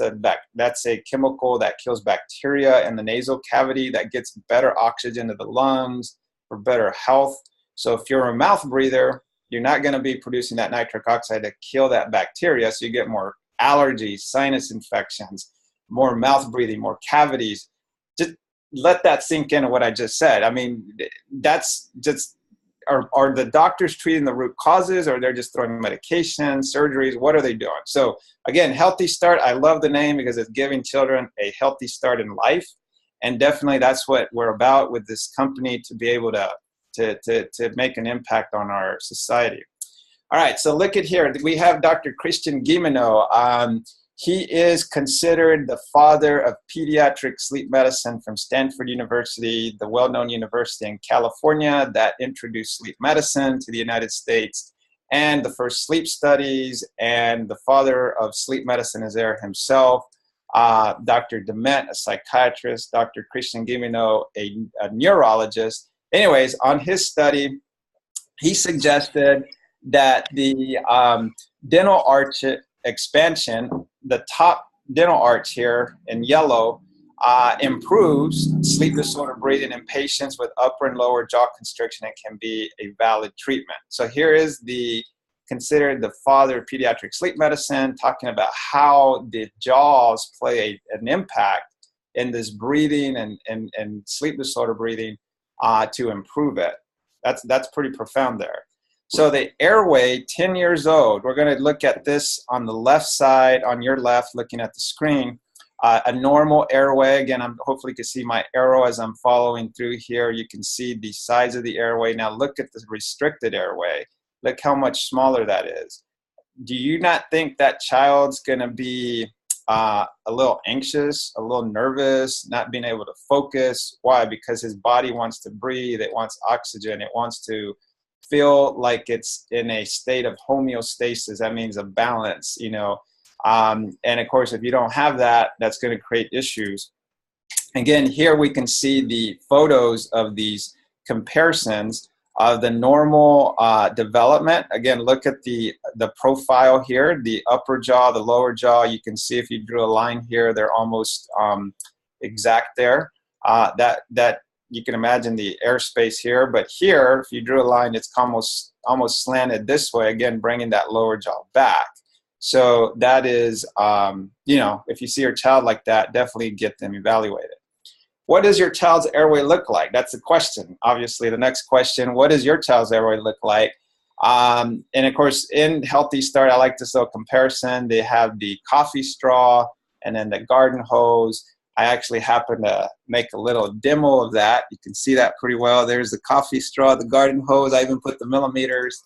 a chemical that kills bacteria in the nasal cavity, that gets better oxygen to the lungs for better health. So if you're a mouth breather, you're not going to be producing that nitric oxide to kill that bacteria, so you get more allergies, sinus infections, more mouth breathing, more cavities. Just let that sink into what I just said. I mean, that's just, are the doctors treating the root causes, or they're just throwing medication, surgeries? What are they doing? So again, Healthy Start, I love the name because it's giving children a healthy start in life. And definitely that's what we're about with this company, to be able to make an impact on our society. All right, so look at here. We have Dr. Christian Guilleminault. He is considered the father of pediatric sleep medicine from Stanford University, the well-known university in California that introduced sleep medicine to the United States, and the first sleep studies, and the father of sleep medicine is there himself. Dr. Dement, a psychiatrist, Dr. Christian Guilleminault, a neurologist. Anyways, on his study, he suggested that the dental arch expansion, the top dental arch here in yellow, improves sleep disorder breathing in patients with upper and lower jaw constriction and can be a valid treatment. So here is considered the father of pediatric sleep medicine, talking about how the jaws play an impact in this breathing and sleep disorder breathing to improve it. That's pretty profound there. So the airway, 10 years old, we're going to look at this on the left side, on your left, looking at the screen. A normal airway, again, hopefully you can see my arrow as I'm following through here. You can see the size of the airway. Now look at the restricted airway. Look how much smaller that is. Do you not think that child's going to be a little anxious, a little nervous, not being able to focus? Why? Because his body wants to breathe. It wants oxygen. It wants to feel like it's in a state of homeostasis. That means a balance, you know. And of course, if you don't have that, that's going to create issues. Again, here we can see the photos of these comparisons of the normal development. Again, look at the profile here, the upper jaw, the lower jaw. You can see if you drew a line here, they're almost exact there. That you can imagine the airspace here, but here, if you drew a line, it's almost slanted this way, again, bringing that lower jaw back. So that is, you know, if you see your child like that, definitely get them evaluated. What does your child's airway look like? That's the question. Obviously, the next question, what does your child's airway look like? And of course, in Healthy Start, I like this little comparison. They have the coffee straw and then the garden hose. I actually happen to make a little demo of that. You can see that pretty well. There's the coffee straw, the garden hose. I even put the millimeters.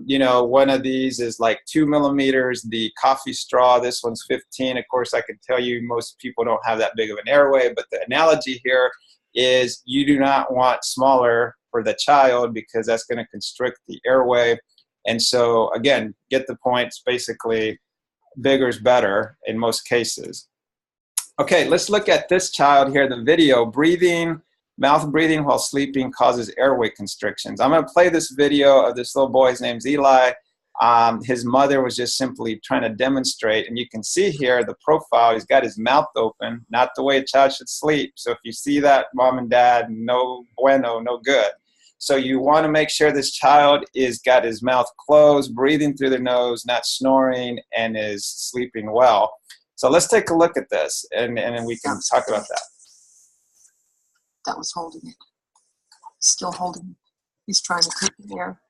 You know, one of these is like 2 millimeters, the coffee straw, this one's 15. Of course, I can tell you most people don't have that big of an airway, but the analogy here is you do not want smaller for the child because that's going to constrict the airway. And so, again, get the points. Basically, bigger is better in most cases. Okay, let's look at this child here, the video. Mouth breathing while sleeping causes airway constrictions. I'm going to play this video of this little boy. His name's Eli. His mother was just simply trying to demonstrate. And you can see here the profile. He's got his mouth open, not the way a child should sleep. So if you see that, mom and dad, no bueno, no good. So you want to make sure this child is got his mouth closed, breathing through their nose, not snoring, and is sleeping well. So let's take a look at this, and then we can talk about that. That was holding it. Still holding. He's trying to take the air.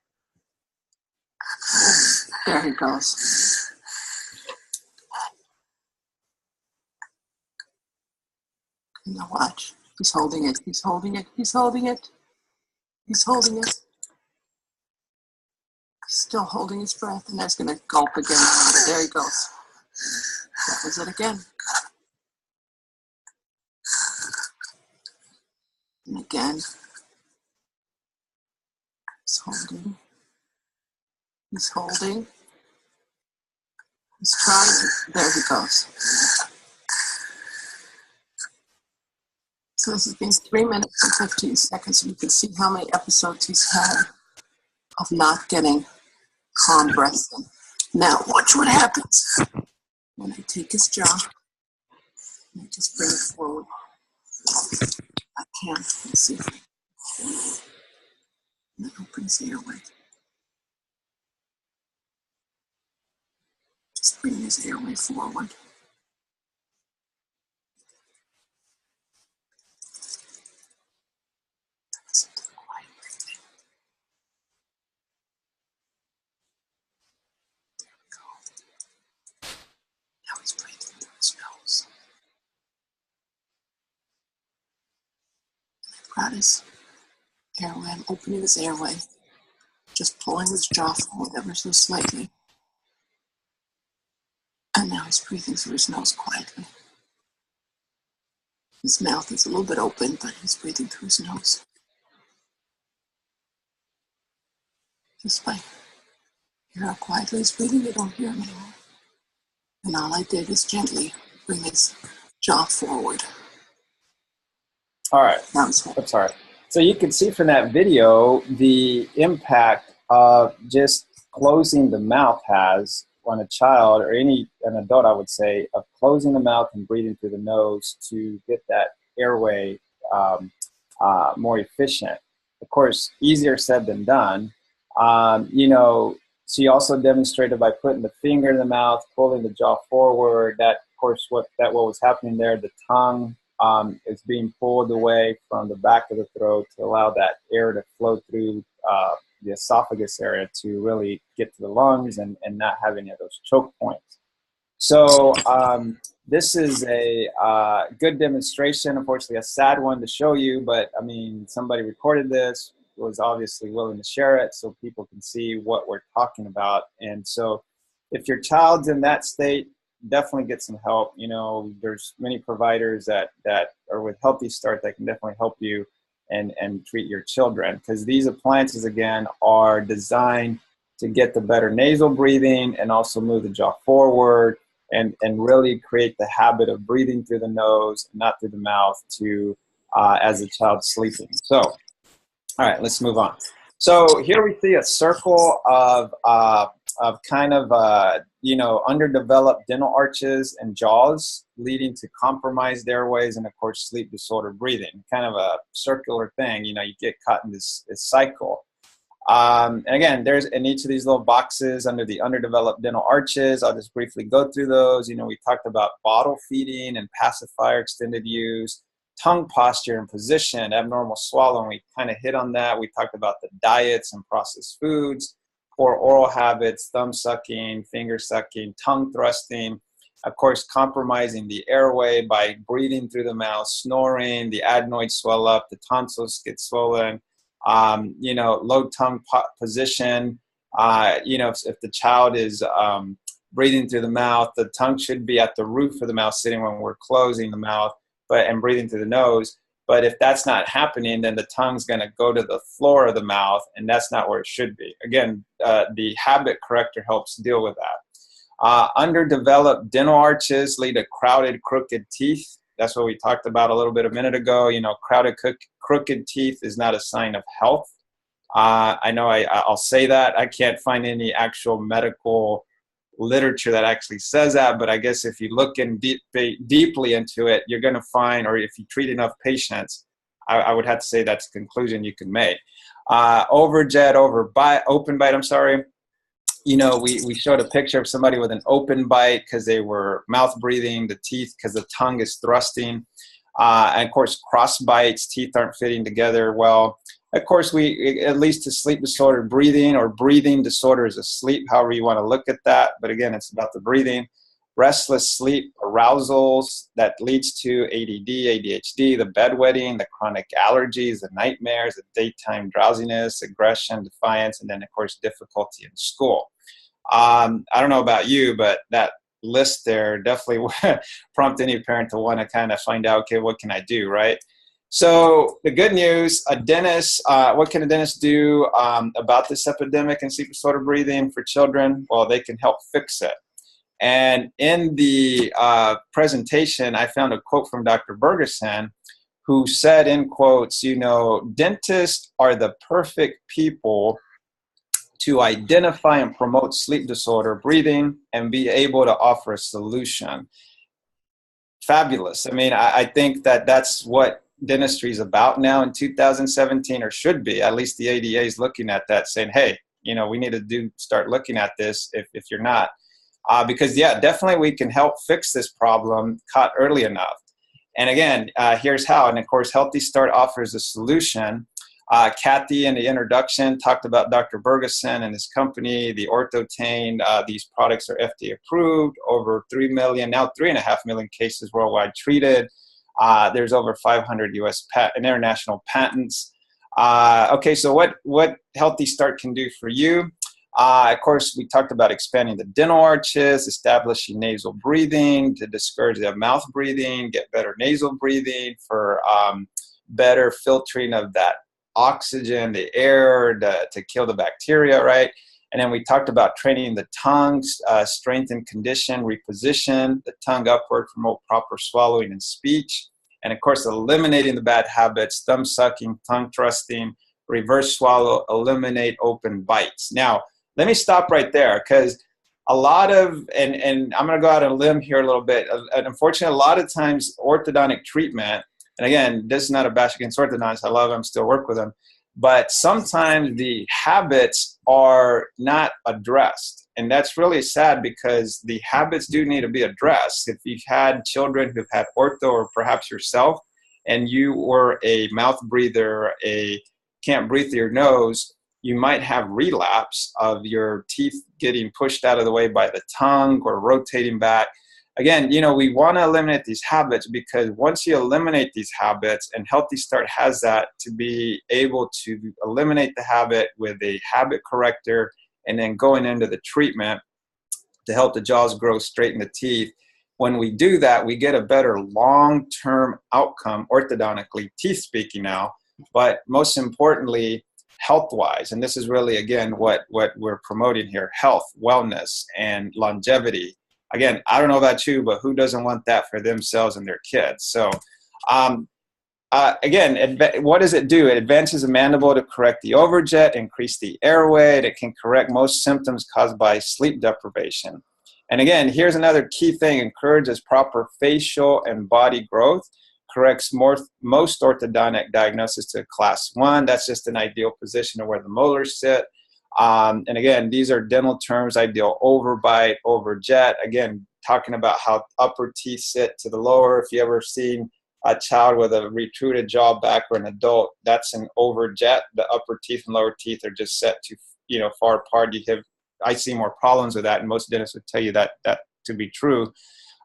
There he goes. Now watch. He's holding it. He's holding it. He's holding it. He's holding it. He's still holding his breath, and that's going to gulp again. There he goes. That was it again. And again. He's holding. He's holding. He's trying to. There he goes. So this has been 3 minutes and 15 seconds. You can see how many episodes he's had of not getting calm breathing. Now watch what happens when I take his jaw and I just bring it forward. I can. Let's see. And I open his airway. Just bring his airway forward. Listen to the quiet breathing. There we go. Now he's breathing through his nose. I've got his airway. I'm opening his airway. Just pulling his jaw forward ever so slightly. And now he's breathing through his nose quietly. His mouth is a little bit open, but he's breathing through his nose. Just by hear how quietly he's breathing, you don't hear him anymore. And all I did is gently bring his jaw forward. All right. That's all right. So you can see from that video the impact of just closing the mouth has on a child or an adult, I would say, of closing the mouth and breathing through the nose to get that airway more efficient. Of course, easier said than done. She also demonstrated by putting the finger in the mouth, pulling the jaw forward, that, of course, what was happening there, the tongue is being pulled away from the back of the throat to allow that air to flow through the esophagus area to really get to the lungs and not have any of those choke points. So this is a good demonstration, unfortunately a sad one to show you, but I mean, somebody recorded this, was obviously willing to share it so people can see what we're talking about. And so if your child's in that state, definitely get some help. There's many providers that are with HealthyStart that can definitely help you and treat your children, because these appliances, again, are designed to get the better nasal breathing and also move the jaw forward and really create the habit of breathing through the nose, not through the mouth, to as the child's sleeping. So, all right, let's move on. So here we see a circle of kind of underdeveloped dental arches and jaws, leading to compromised airways and, of course, sleep disorder breathing. Kind of a circular thing. You get caught in this cycle. And again, there's in each of these little boxes under the underdeveloped dental arches. I'll just briefly go through those. We talked about bottle feeding and pacifier extended use, tongue posture and position, abnormal swallowing. We kind of hit on that. We talked about the diets and processed foods, poor oral habits, thumb sucking, finger sucking, tongue thrusting, of course, compromising the airway by breathing through the mouth, snoring, the adenoids swell up, the tonsils get swollen, low tongue position. If the child is breathing through the mouth, the tongue should be at the roof of the mouth, sitting when we're closing the mouth, and breathing through the nose. But if that's not happening, then the tongue's going to go to the floor of the mouth, and that's not where it should be. Again, the habit corrector helps deal with that. Underdeveloped dental arches lead to crowded, crooked teeth. That's what we talked about a little bit a minute ago. Crowded, crooked teeth is not a sign of health. I know I'll say that. I can't find any actual medical literature that actually says that, but I guess if you look in deeply into it, you're going to find, or if you treat enough patients, I would have to say that's a conclusion you can make. Open bite, I'm sorry. We showed a picture of somebody with an open bite because they were mouth breathing, the teeth, because the tongue is thrusting. And of course, cross bites, teeth aren't fitting together well. Of course, it leads to sleep disordered breathing or breathing disorders of sleep, however you want to look at that. But again, it's about the breathing. Restless sleep arousals that leads to ADD, ADHD, the bedwetting, the chronic allergies, the nightmares, the daytime drowsiness, aggression, defiance, and then, of course, difficulty in school. I don't know about you, but that list there definitely would prompt any parent to want to kind of find out, okay, what can I do, right? So the good news, a dentist, what can a dentist do about this epidemic in sleep disorder breathing for children? Well, they can help fix it. And in the presentation, I found a quote from Dr. Bergerson, who said, in quotes, you know, dentists are the perfect people to identify and promote sleep disorder breathing and be able to offer a solution. Fabulous. I mean, I think that that's what dentistry is about now in 2017, or should be. At least the ADA is looking at that, saying, hey, you know, we need to start looking at this if you're not. Because, yeah, definitely we can help fix this problem caught early enough. And again, here's how. And of course, HealthyStart offers a solution. Kathy in the introduction talked about Dr. Bergerson and his company, the Orthotane. These products are FDA approved, over 3 million, now 3.5 million cases worldwide treated. There's over 500 US and international patents. Okay, so what HealthyStart can do for you? Of course, we talked about expanding the dental arches, establishing nasal breathing to discourage the mouth breathing, get better nasal breathing for better filtering of that oxygen, the air, to kill the bacteria, right? And then we talked about training the tongue, strengthen, condition, reposition the tongue upward, promote proper swallowing and speech. And of course, eliminating the bad habits, thumb sucking, tongue thrusting, reverse swallow, eliminate open bites. Now, let me stop right there, because a lot of, and I'm going to go out on a limb here a little bit. Unfortunately, a lot of times orthodontic treatment, and again, this is not a bash against orthodontists. I love them, still work with them. But sometimes the habits are not addressed. And that's really sad, because the habits do need to be addressed. If you've had children who've had ortho, or perhaps yourself, and you were a mouth breather, can't breathe through your nose, you might have relapse of your teeth getting pushed out of the way by the tongue or rotating back. Again, you know, we want to eliminate these habits, because once you eliminate these habits, and HealthyStart has that, to be able to eliminate the habit with a habit corrector and then going into the treatment to help the jaws grow, straighten the teeth. When we do that, we get a better long-term outcome orthodontically, teeth speaking now, but most importantly, health-wise. And this is really, again, what we're promoting here: health, wellness, and longevity. Again, I don't know about you, but who doesn't want that for themselves and their kids? So again, what does it do? It advances the mandible to correct the overjet, increase the airway. It can correct most symptoms caused by sleep deprivation. And again, here's another key thing: encourages proper facial and body growth, corrects most orthodontic diagnosis to class 1. That's just an ideal position of where the molars sit. And again, these are dental terms: ideal overbite, overjet. Again, talking about how upper teeth sit to the lower. If you ever seen a child with a retruded jaw back, or an adult, that's an overjet. The upper teeth and lower teeth are just set too, far apart. I see more problems with that, and most dentists would tell you that to be true.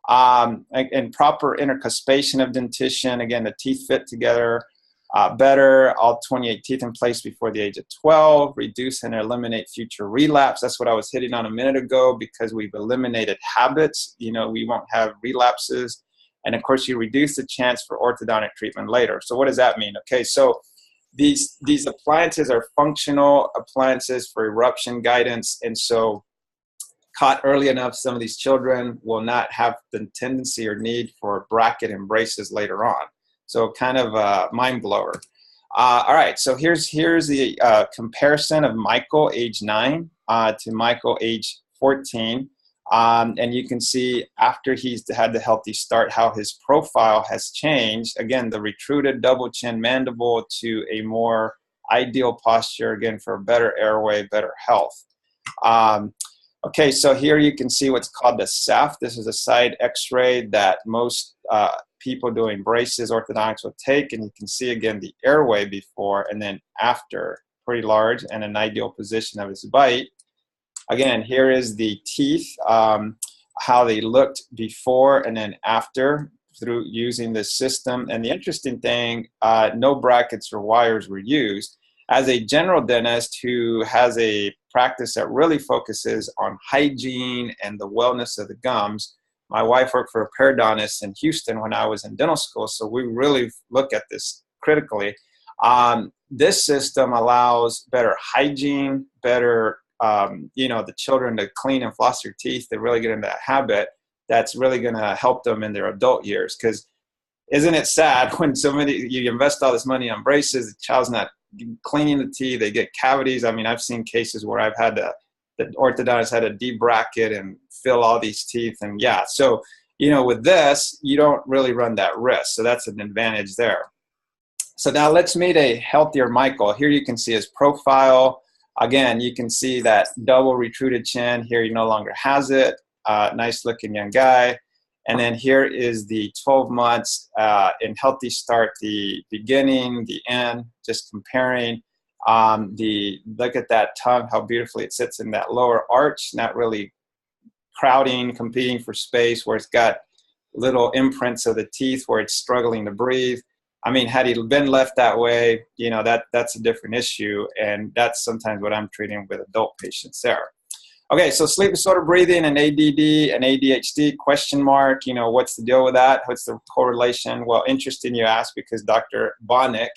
And proper intercuspation of dentition. Again, the teeth fit together better, all 28 teeth in place before the age of 12, reduce and eliminate future relapse. That's what I was hitting on a minute ago, because we've eliminated habits. We won't have relapses. And of course, you reduce the chance for orthodontic treatment later. So what does that mean? Okay, so these appliances are functional appliances for eruption guidance. And so caught early enough, some of these children will not have the tendency or need for bracket and braces later on. So kind of a mind blower. All right, so here's the comparison of Michael, age 9, to Michael, age 14. And you can see after he's had the HealthyStart, how his profile has changed. Again, the retruded double chin mandible to a more ideal posture, again, for better airway, better health. Okay, so here you can see what's called the SAF. This is a side x-ray that most people doing braces, orthodontics will take, and you can see again the airway before and then after, pretty large and an ideal position of his bite. Again, here is the teeth, how they looked before and then after through using this system. And the interesting thing, no brackets or wires were used. As a general dentist who has a practice that really focuses on hygiene and the wellness of the gums, my wife worked for a periodontist in Houston when I was in dental school, so we really look at this critically. This system allows better hygiene, better, the children to clean and floss their teeth. They really get into that habit. That's really going to help them in their adult years. Because isn't it sad when you invest all this money on braces, the child's not cleaning the teeth, they get cavities. I mean, I've seen cases where I've had the orthodontist had to debracket and fill all these teeth. And yeah, so, with this, you don't really run that risk. So that's an advantage there. So now let's meet a healthier Michael. Here you can see his profile. Again, you can see that double retruded chin. Here he no longer has it. Nice looking young guy. And then here is the 12 months in HealthyStart, the beginning, the end, just comparing. Look at that tongue, how beautifully it sits in that lower arch, not really crowding, competing for space, where it's got little imprints of the teeth where it's struggling to breathe. I mean, had he been left that way, that's a different issue. And that's sometimes what I'm treating with adult patients there. Okay, so sleep disorder breathing and ADD and ADHD, question mark, what's the deal with that? What's the correlation? Well, interesting you ask, because Dr. Bonnick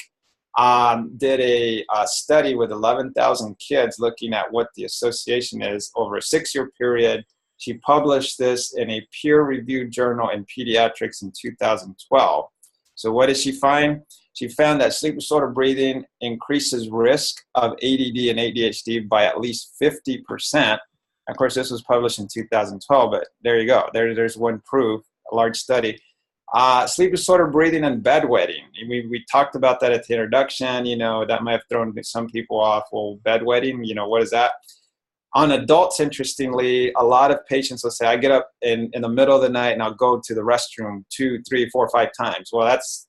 did a study with 11,000 kids looking at what the association is over a 6-year period. She published this in a peer-reviewed journal in pediatrics in 2012. So what did she find? She found that sleep disorder breathing increases risk of ADD and ADHD by at least 50%. Of course, this was published in 2012, but there you go. There's one proof, a large study. Sleep disorder breathing and bedwetting. We talked about that at the introduction. That might have thrown some people off. Well, bedwetting, what is that? On adults, interestingly, a lot of patients will say, I get up in the middle of the night and I'll go to the restroom 2, 3, 4, 5 times. Well, that's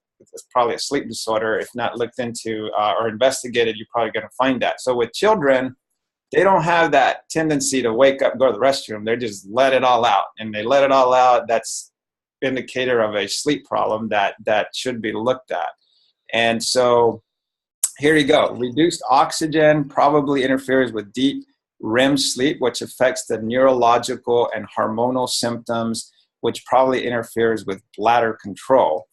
probably a sleep disorder. If not looked into or investigated, you're probably going to find that. So with children, they don't have that tendency to wake up, go to the restroom. They just let it all out. And they let it all out. That's indicator of a sleep problem that should be looked at. And so here you go. Reduced oxygen probably interferes with deep REM sleep, which affects the neurological and hormonal symptoms, which probably interferes with bladder control.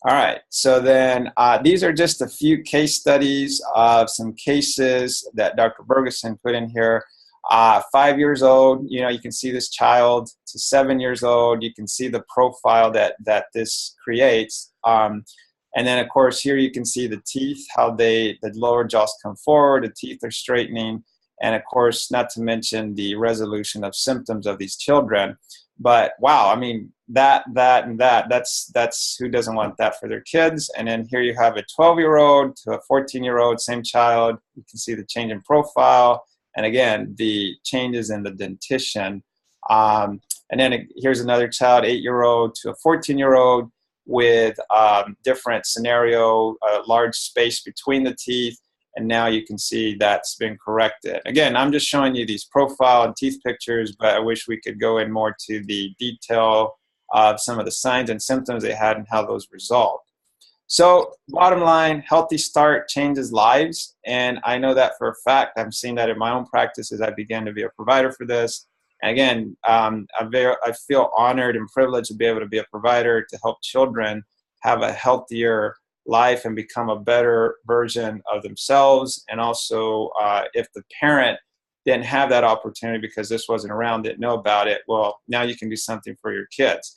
All right, so then these are just a few case studies of some cases that Dr. Bergerson put in here. 5 years old, you can see this child to 7 years old. You can see the profile that this creates. And then, of course, here you can see the teeth, how the lower jaws come forward, the teeth are straightening. And, of course, not to mention the resolution of symptoms of these children. But, wow, I mean, that's who doesn't want that for their kids. And then here you have a 12-year-old to a 14-year-old, same child. You can see the change in profile. And again, the changes in the dentition. And then here's another child, 8-year-old to a 14-year-old with different scenario, a large space between the teeth. And now you can see that's been corrected. Again, I'm just showing you these profile and teeth pictures, but I wish we could go in more to the detail of some of the signs and symptoms they had and how those resolved. So bottom line, HealthyStart changes lives. And I know that for a fact. I'm seeing that in my own practice as I began to be a provider for this. And again, I feel honored and privileged to be able to be a provider to help children have a healthier life and become a better version of themselves. And also, if the parent didn't have that opportunity because this wasn't around, didn't know about it, well, now you can do something for your kids.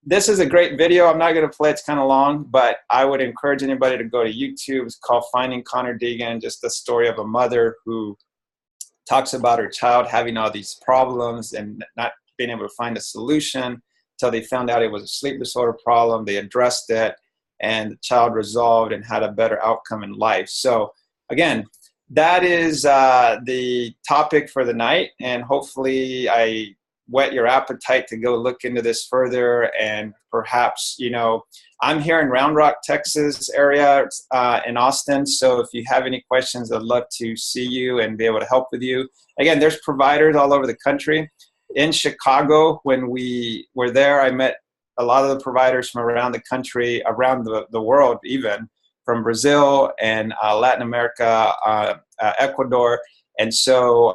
This is a great video. I'm not going to play, it's kind of long, but I would encourage anybody to go to YouTube. It's called Finding Connor Deegan, just the story of a mother who talks about her child having all these problems and not being able to find a solution until they found out it was a sleep disorder problem. They addressed it, and the child resolved and had a better outcome in life. So again, that is the topic for the night, and hopefully I whet your appetite to go look into this further. And perhaps, I'm here in Round Rock, Texas area, in Austin. So if you have any questions, I'd love to see you and be able to help with you. Again, there's providers all over the country. In Chicago, when we were there, I met a lot of the providers from around the country, around the world, even from Brazil and Latin America, Ecuador. And so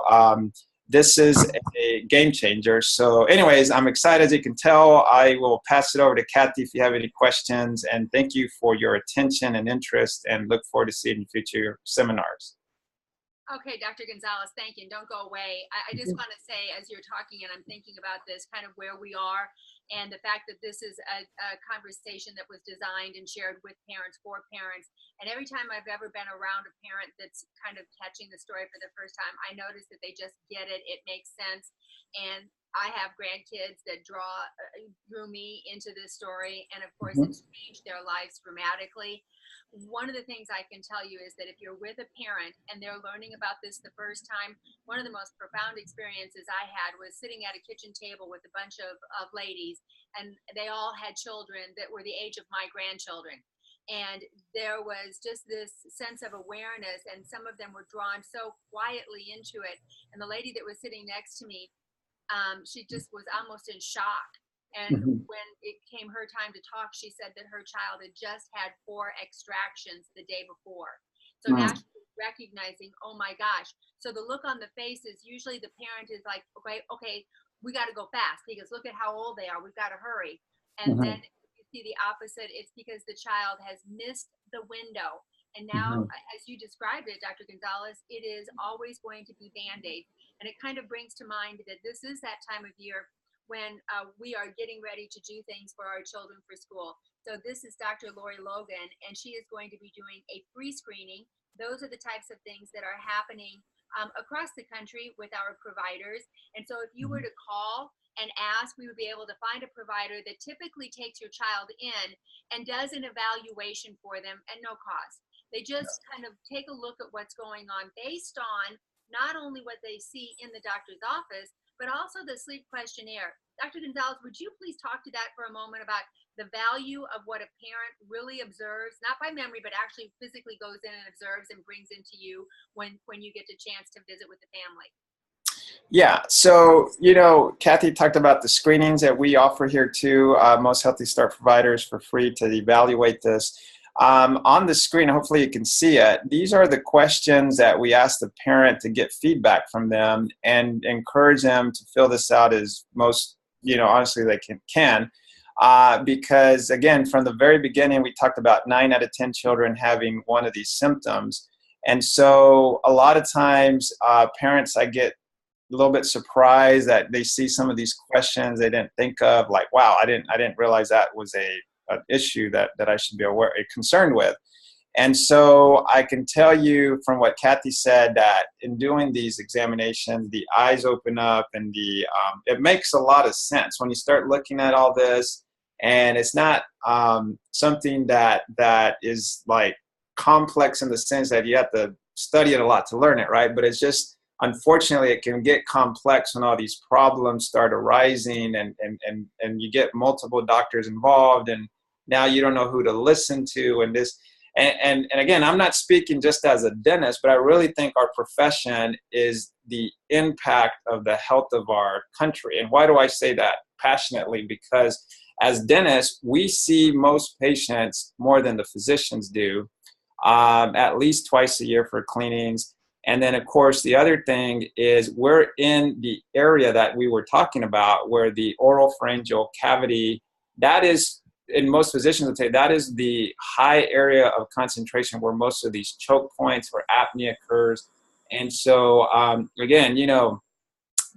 this is a game changer. So anyways, I'm excited. As you can tell, I will pass it over to Kathy if you have any questions. And thank you for your attention and interest, and look forward to seeing you in future seminars. Okay, Dr. Gonzales, thank you. And don't go away. I just want to say, as you're talking and I'm thinking about this, kind of where we are, and the fact that this is a conversation that was designed and shared with parents, for parents. And every time I've ever been around a parent that's kind of catching the story for the first time, I notice that they just get it. It makes sense. And I have grandkids that drew me into this story. And of course, it's changed their lives dramatically. One of the things I can tell you is that if you're with a parent and they're learning about this the first time, one of the most profound experiences I had was sitting at a kitchen table with a bunch of ladies, and they all had children that were the age of my grandchildren. And there was just this sense of awareness, and some of them were drawn so quietly into it. And the lady that was sitting next to me, she just was almost in shock. And when it came her time to talk, she said that her child had just had 4 extractions the day before. So now she's recognizing, oh my gosh. So the look on the face is usually the parent is like, okay, we got to go fast because look at how old they are. We've got to hurry. And then you see the opposite. It's because the child has missed the window. And now, as you described it, Dr. Gonzales, it is always going to be Band-Aid. And it kind of brings to mind that this is that time of year when we are getting ready to do things for our children for school. So this is Dr. Lori Logan, and she is going to be doing a free screening. Those are the types of things that are happening across the country with our providers. And so if you were to call and ask, we would be able to find a provider that typically takes your child in and does an evaluation for them at no cost. They just kind of take a look at what's going on based on not only what they see in the doctor's office, but also the sleep questionnaire. Dr. Gonzales, would you please talk to that for a moment about the value of what a parent really observes, not by memory, but actually physically goes in and observes and brings into you when you get the chance to visit with the family? Yeah, so, Kathy talked about the screenings that we offer here too, most HealthyStart providers for free to evaluate this. On the screen, hopefully you can see it. These are the questions that we ask the parent to get feedback from them and encourage them to fill this out as most, honestly they can. Because again, from the very beginning, we talked about 9 out of 10 children having one of these symptoms. And so a lot of times parents, I get a little bit surprised that they see some of these questions they didn't think of, like, wow, I didn't realize that was an issue that I should be concerned with. And so I can tell you from what Kathy said that in doing these examinations, the eyes open up, and it makes a lot of sense when you start looking at all this. And it's not something that is like complex in the sense that you have to study it a lot to learn it, right? But it's just, unfortunately, it can get complex when all these problems start arising and you get multiple doctors involved, and now you don't know who to listen to. And again, I'm not speaking just as a dentist, but I really think our profession is the impact of the health of our country. And why do I say that passionately? Because as dentists, we see most patients more than the physicians do, at least twice a year for cleanings. And then, of course, the other thing is we're in the area that we were talking about where the oral pharyngeal cavity, that is, and most physicians would say that is the high area of concentration where most of these choke points, where apnea occurs. And so, again,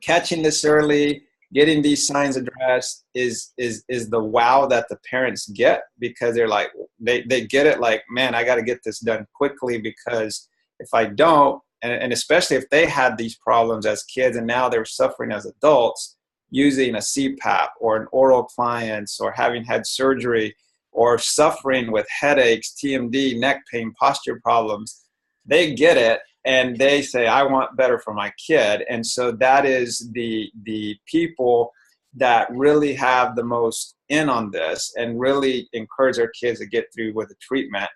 catching this early, getting these signs addressed is the wow that the parents get, because they're like, they get it like, man, I got to get this done quickly, because if I don't, and especially if they had these problems as kids and now they're suffering as adults, using a CPAP or an oral appliance or having had surgery or suffering with headaches, TMD, neck pain, posture problems, they get it. and they say, I want better for my kid. And so that is the people that really have the most in on this and really encourage our kids to get through with the treatment.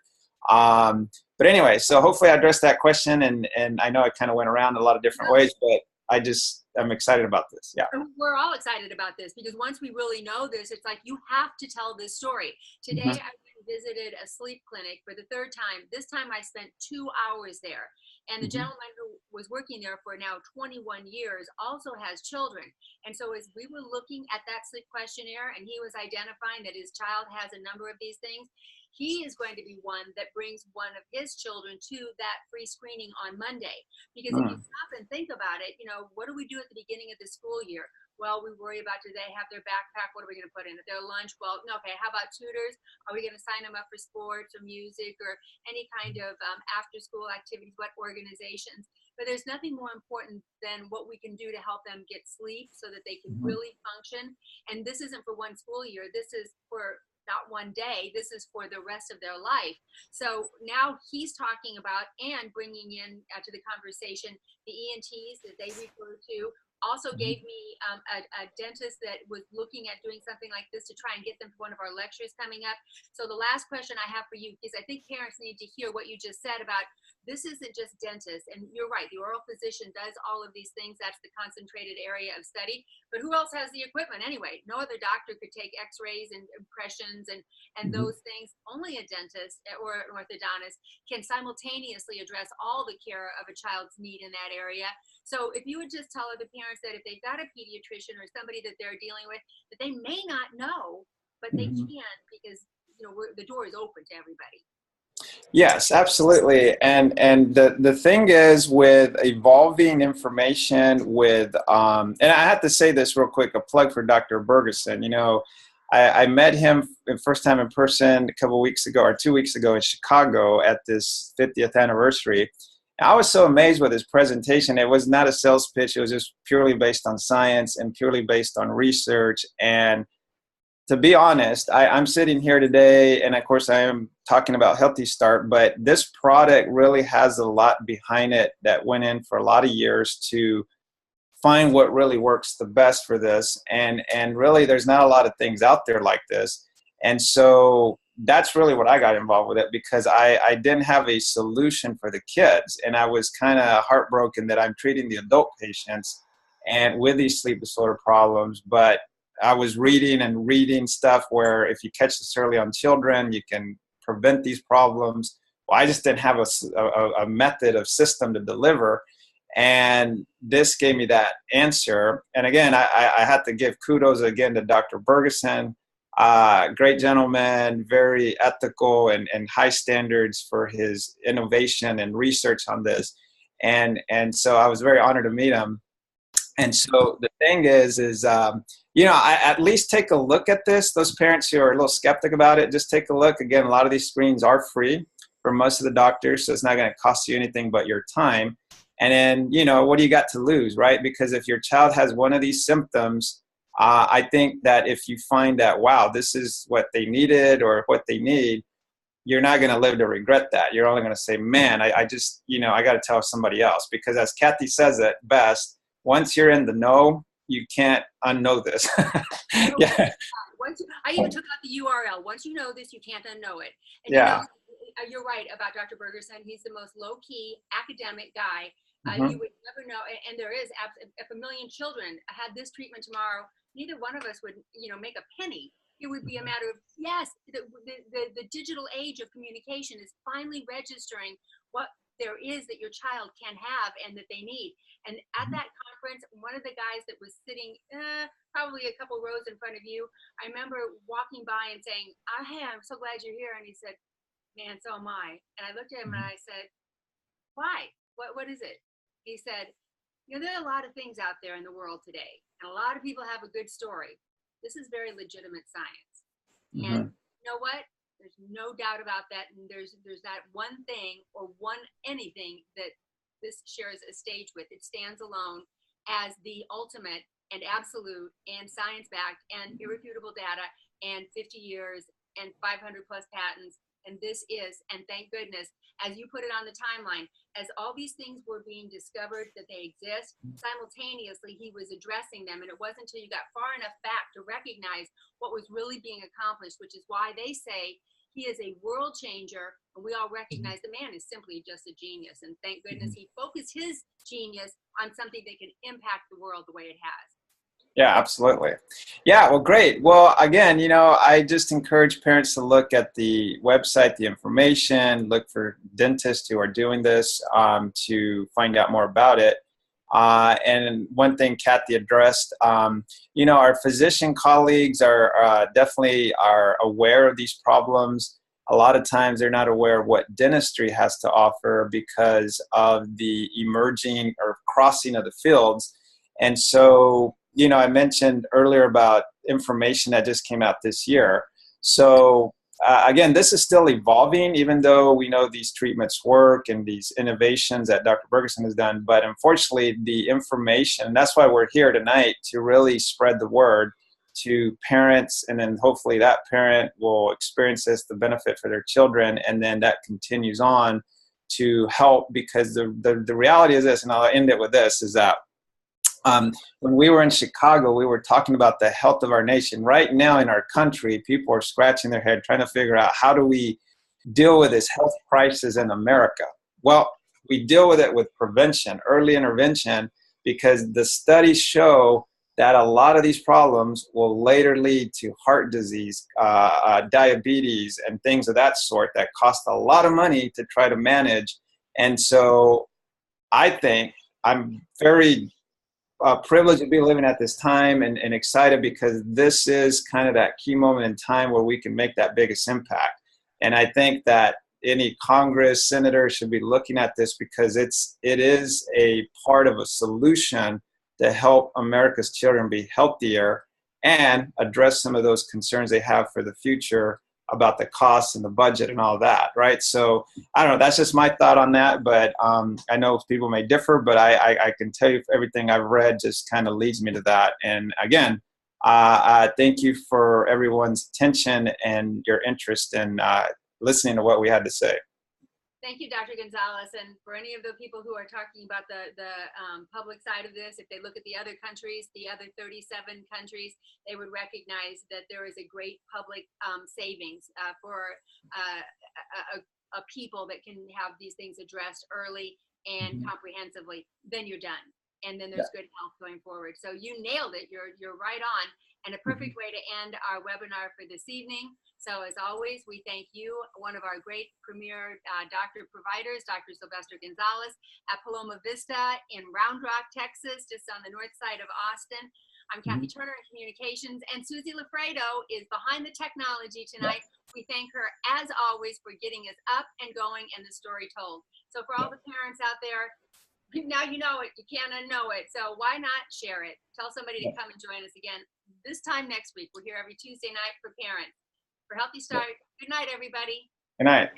But anyway, so hopefully I addressed that question, and I know I kind of went around a lot of different ways, but I'm excited about this. Yeah. We're all excited about this because once we really know this, it's like, you have to tell this story. Today, I visited a sleep clinic for the third time. This time I spent 2 hours there. And the gentleman who was working there for now 21 years also has children. And so as we were looking at that sleep questionnaire and he was identifying that his child has a number of these things, he is going to be one that brings one of his children to that free screening on Monday. Because if you stop and think about it, what do we do at the beginning of the school year? Well, we worry about, do they have their backpack? What are we going to put in it? Their lunch? Well, no, okay, how about tutors? Are we going to sign them up for sports or music or any kind of after-school activities? What organizations? But there's nothing more important than what we can do to help them get sleep so that they can really function. And this isn't for one school year. This is for not one day. This is for the rest of their life. So now he's talking about and bringing in to the conversation the ENTs that they refer to. Also gave me a dentist that was looking at doing something like this to try and get them to one of our lectures coming up. So the last question I have for you is, I think parents need to hear what you just said about this isn't just dentists. And you're right, the oral physician does all of these things. That's the concentrated area of study. But who else has the equipment anyway? No other doctor could take x-rays and impressions and those things. Only a dentist or an orthodontist can simultaneously address all the care of a child's need in that area. So if you would just tell other parents that if they've got a pediatrician or somebody that they're dealing with, that they may not know, but they can, because the door is open to everybody. Yes, absolutely. And the thing is, with evolving information with, and I have to say this real quick, a plug for Dr. Bergerson. I met him the first time in person a couple weeks ago or 2 weeks ago in Chicago at this 50th anniversary. I was so amazed with his presentation. It was not a sales pitch. It was just purely based on science and purely based on research. And to be honest, I'm sitting here today, and of course I am talking about HealthyStart, but this product really has a lot behind it that went in for a lot of years to find what really works the best for this. And really, there's not a lot of things out there like this. And so that's really what I got involved with it, because I didn't have a solution for the kids. And I was kind of heartbroken that I'm treating the adult patients and with these sleep disorder problems. But I was reading stuff where if you catch this early on children, you can prevent these problems. Well, I just didn't have a method of system to deliver. And this gave me that answer. And again, I had to give kudos again to Dr. Bergerson. Great gentleman, very ethical and high standards for his innovation and research on this. And so I was very honored to meet him. And so the thing is I at least take a look at this. Those parents who are a little skeptic about it, just take a look. Again, a lot of these screens are free for most of the doctors, so it's not going to cost you anything but your time. And then, what do you got to lose, right? Because if your child has one of these symptoms, I think that if you find that, wow, this is what they needed or what they need, you're not going to live to regret that. You're only going to say, man, I just, I got to tell somebody else. Because as Kathy says it best, once you're in the know, you can't unknow this. Yeah. I even took out the URL. Once you know this, you can't unknow it. And you're right about Dr. Bergerson. He's the most low-key academic guy. You would never know. And there is, if a million children had this treatment tomorrow, neither one of us would, make a penny. It would be a matter of, yes, the digital age of communication is finally registering what there is that your child can have and that they need. And at that conference, one of the guys that was sitting probably a couple rows in front of you, I remember walking by and saying, hey, I'm so glad you're here. And he said, man, so am I. And I looked at him and I said, why? What is it? He said, there are a lot of things out there in the world today, and a lot of people have a good story. This is very legitimate science. And you know what? There's no doubt about that. And there's that one thing or anything that this shares a stage with. It stands alone as the ultimate and absolute and science-backed and irrefutable data and 50 years and 500 plus patents And this is, and thank goodness, as you put it on the timeline, as all these things were being discovered that they exist, simultaneously he was addressing them. And it wasn't until you got far enough back to recognize what was really being accomplished, which is why they say he is a world changer. And we all recognize the man is simply just a genius. And thank goodness he focused his genius on something that can impact the world the way it has. Yeah, absolutely. Yeah, well, great. Well, again, I just encourage parents to look at the website, the information, look for dentists who are doing this to find out more about it. And one thing Kathy addressed, our physician colleagues are definitely are aware of these problems. A lot of times they're not aware of what dentistry has to offer because of the emerging or crossing of the fields. And so, I mentioned earlier about information that just came out this year. So again, this is still evolving, even though we know these treatments work and these innovations that Dr. Bergerson has done. But unfortunately, the information, and that's why we're here tonight, to really spread the word to parents, and then hopefully that parent will experience this, the benefit for their children, and then that continues on to help, because the reality is this, and I'll end it with this, is that when we were in Chicago, we were talking about the health of our nation. Right now in our country, people are scratching their head trying to figure out, how do we deal with this health crisis in America? Well, we deal with it with prevention, early intervention, because the studies show that a lot of these problems will later lead to heart disease, diabetes, and things of that sort that cost a lot of money to try to manage. And so I think I'm very privileged to be living at this time and excited, because this is kind of that key moment in time where we can make that biggest impact. And I think that any Congress, senator should be looking at this, because it is a part of a solution to help America's children be healthier and address some of those concerns they have for the future about the costs and the budget and all that, right? So I don't know, that's just my thought on that, but I know people may differ, but I can tell you everything I've read just kind of leads me to that. And again, thank you for everyone's attention and your interest in listening to what we had to say. Thank you, Dr. Gonzales. And for any of the people who are talking about the public side of this, if they look at the other countries, the other 37 countries, they would recognize that there is a great public savings for a people that can have these things addressed early and comprehensively. Then you're done. And then there's good health going forward. So you nailed it. You're right on. And a perfect way to end our webinar for this evening. So as always, we thank you, one of our great premier doctor providers, Dr. Sylvester Gonzales at Paloma Vista in Round Rock, Texas, just on the north side of Austin. I'm Kathy Turner in Communications, and Susie Lafredo is behind the technology tonight. We thank her, as always, for getting us up and going and the story told. So for all the parents out there, now you know it, you can't unknow it. So why not share it? Tell somebody to come and join us again this time next week. We're here every Tuesday night for parents. For HealthyStart, good night, everybody. Good night.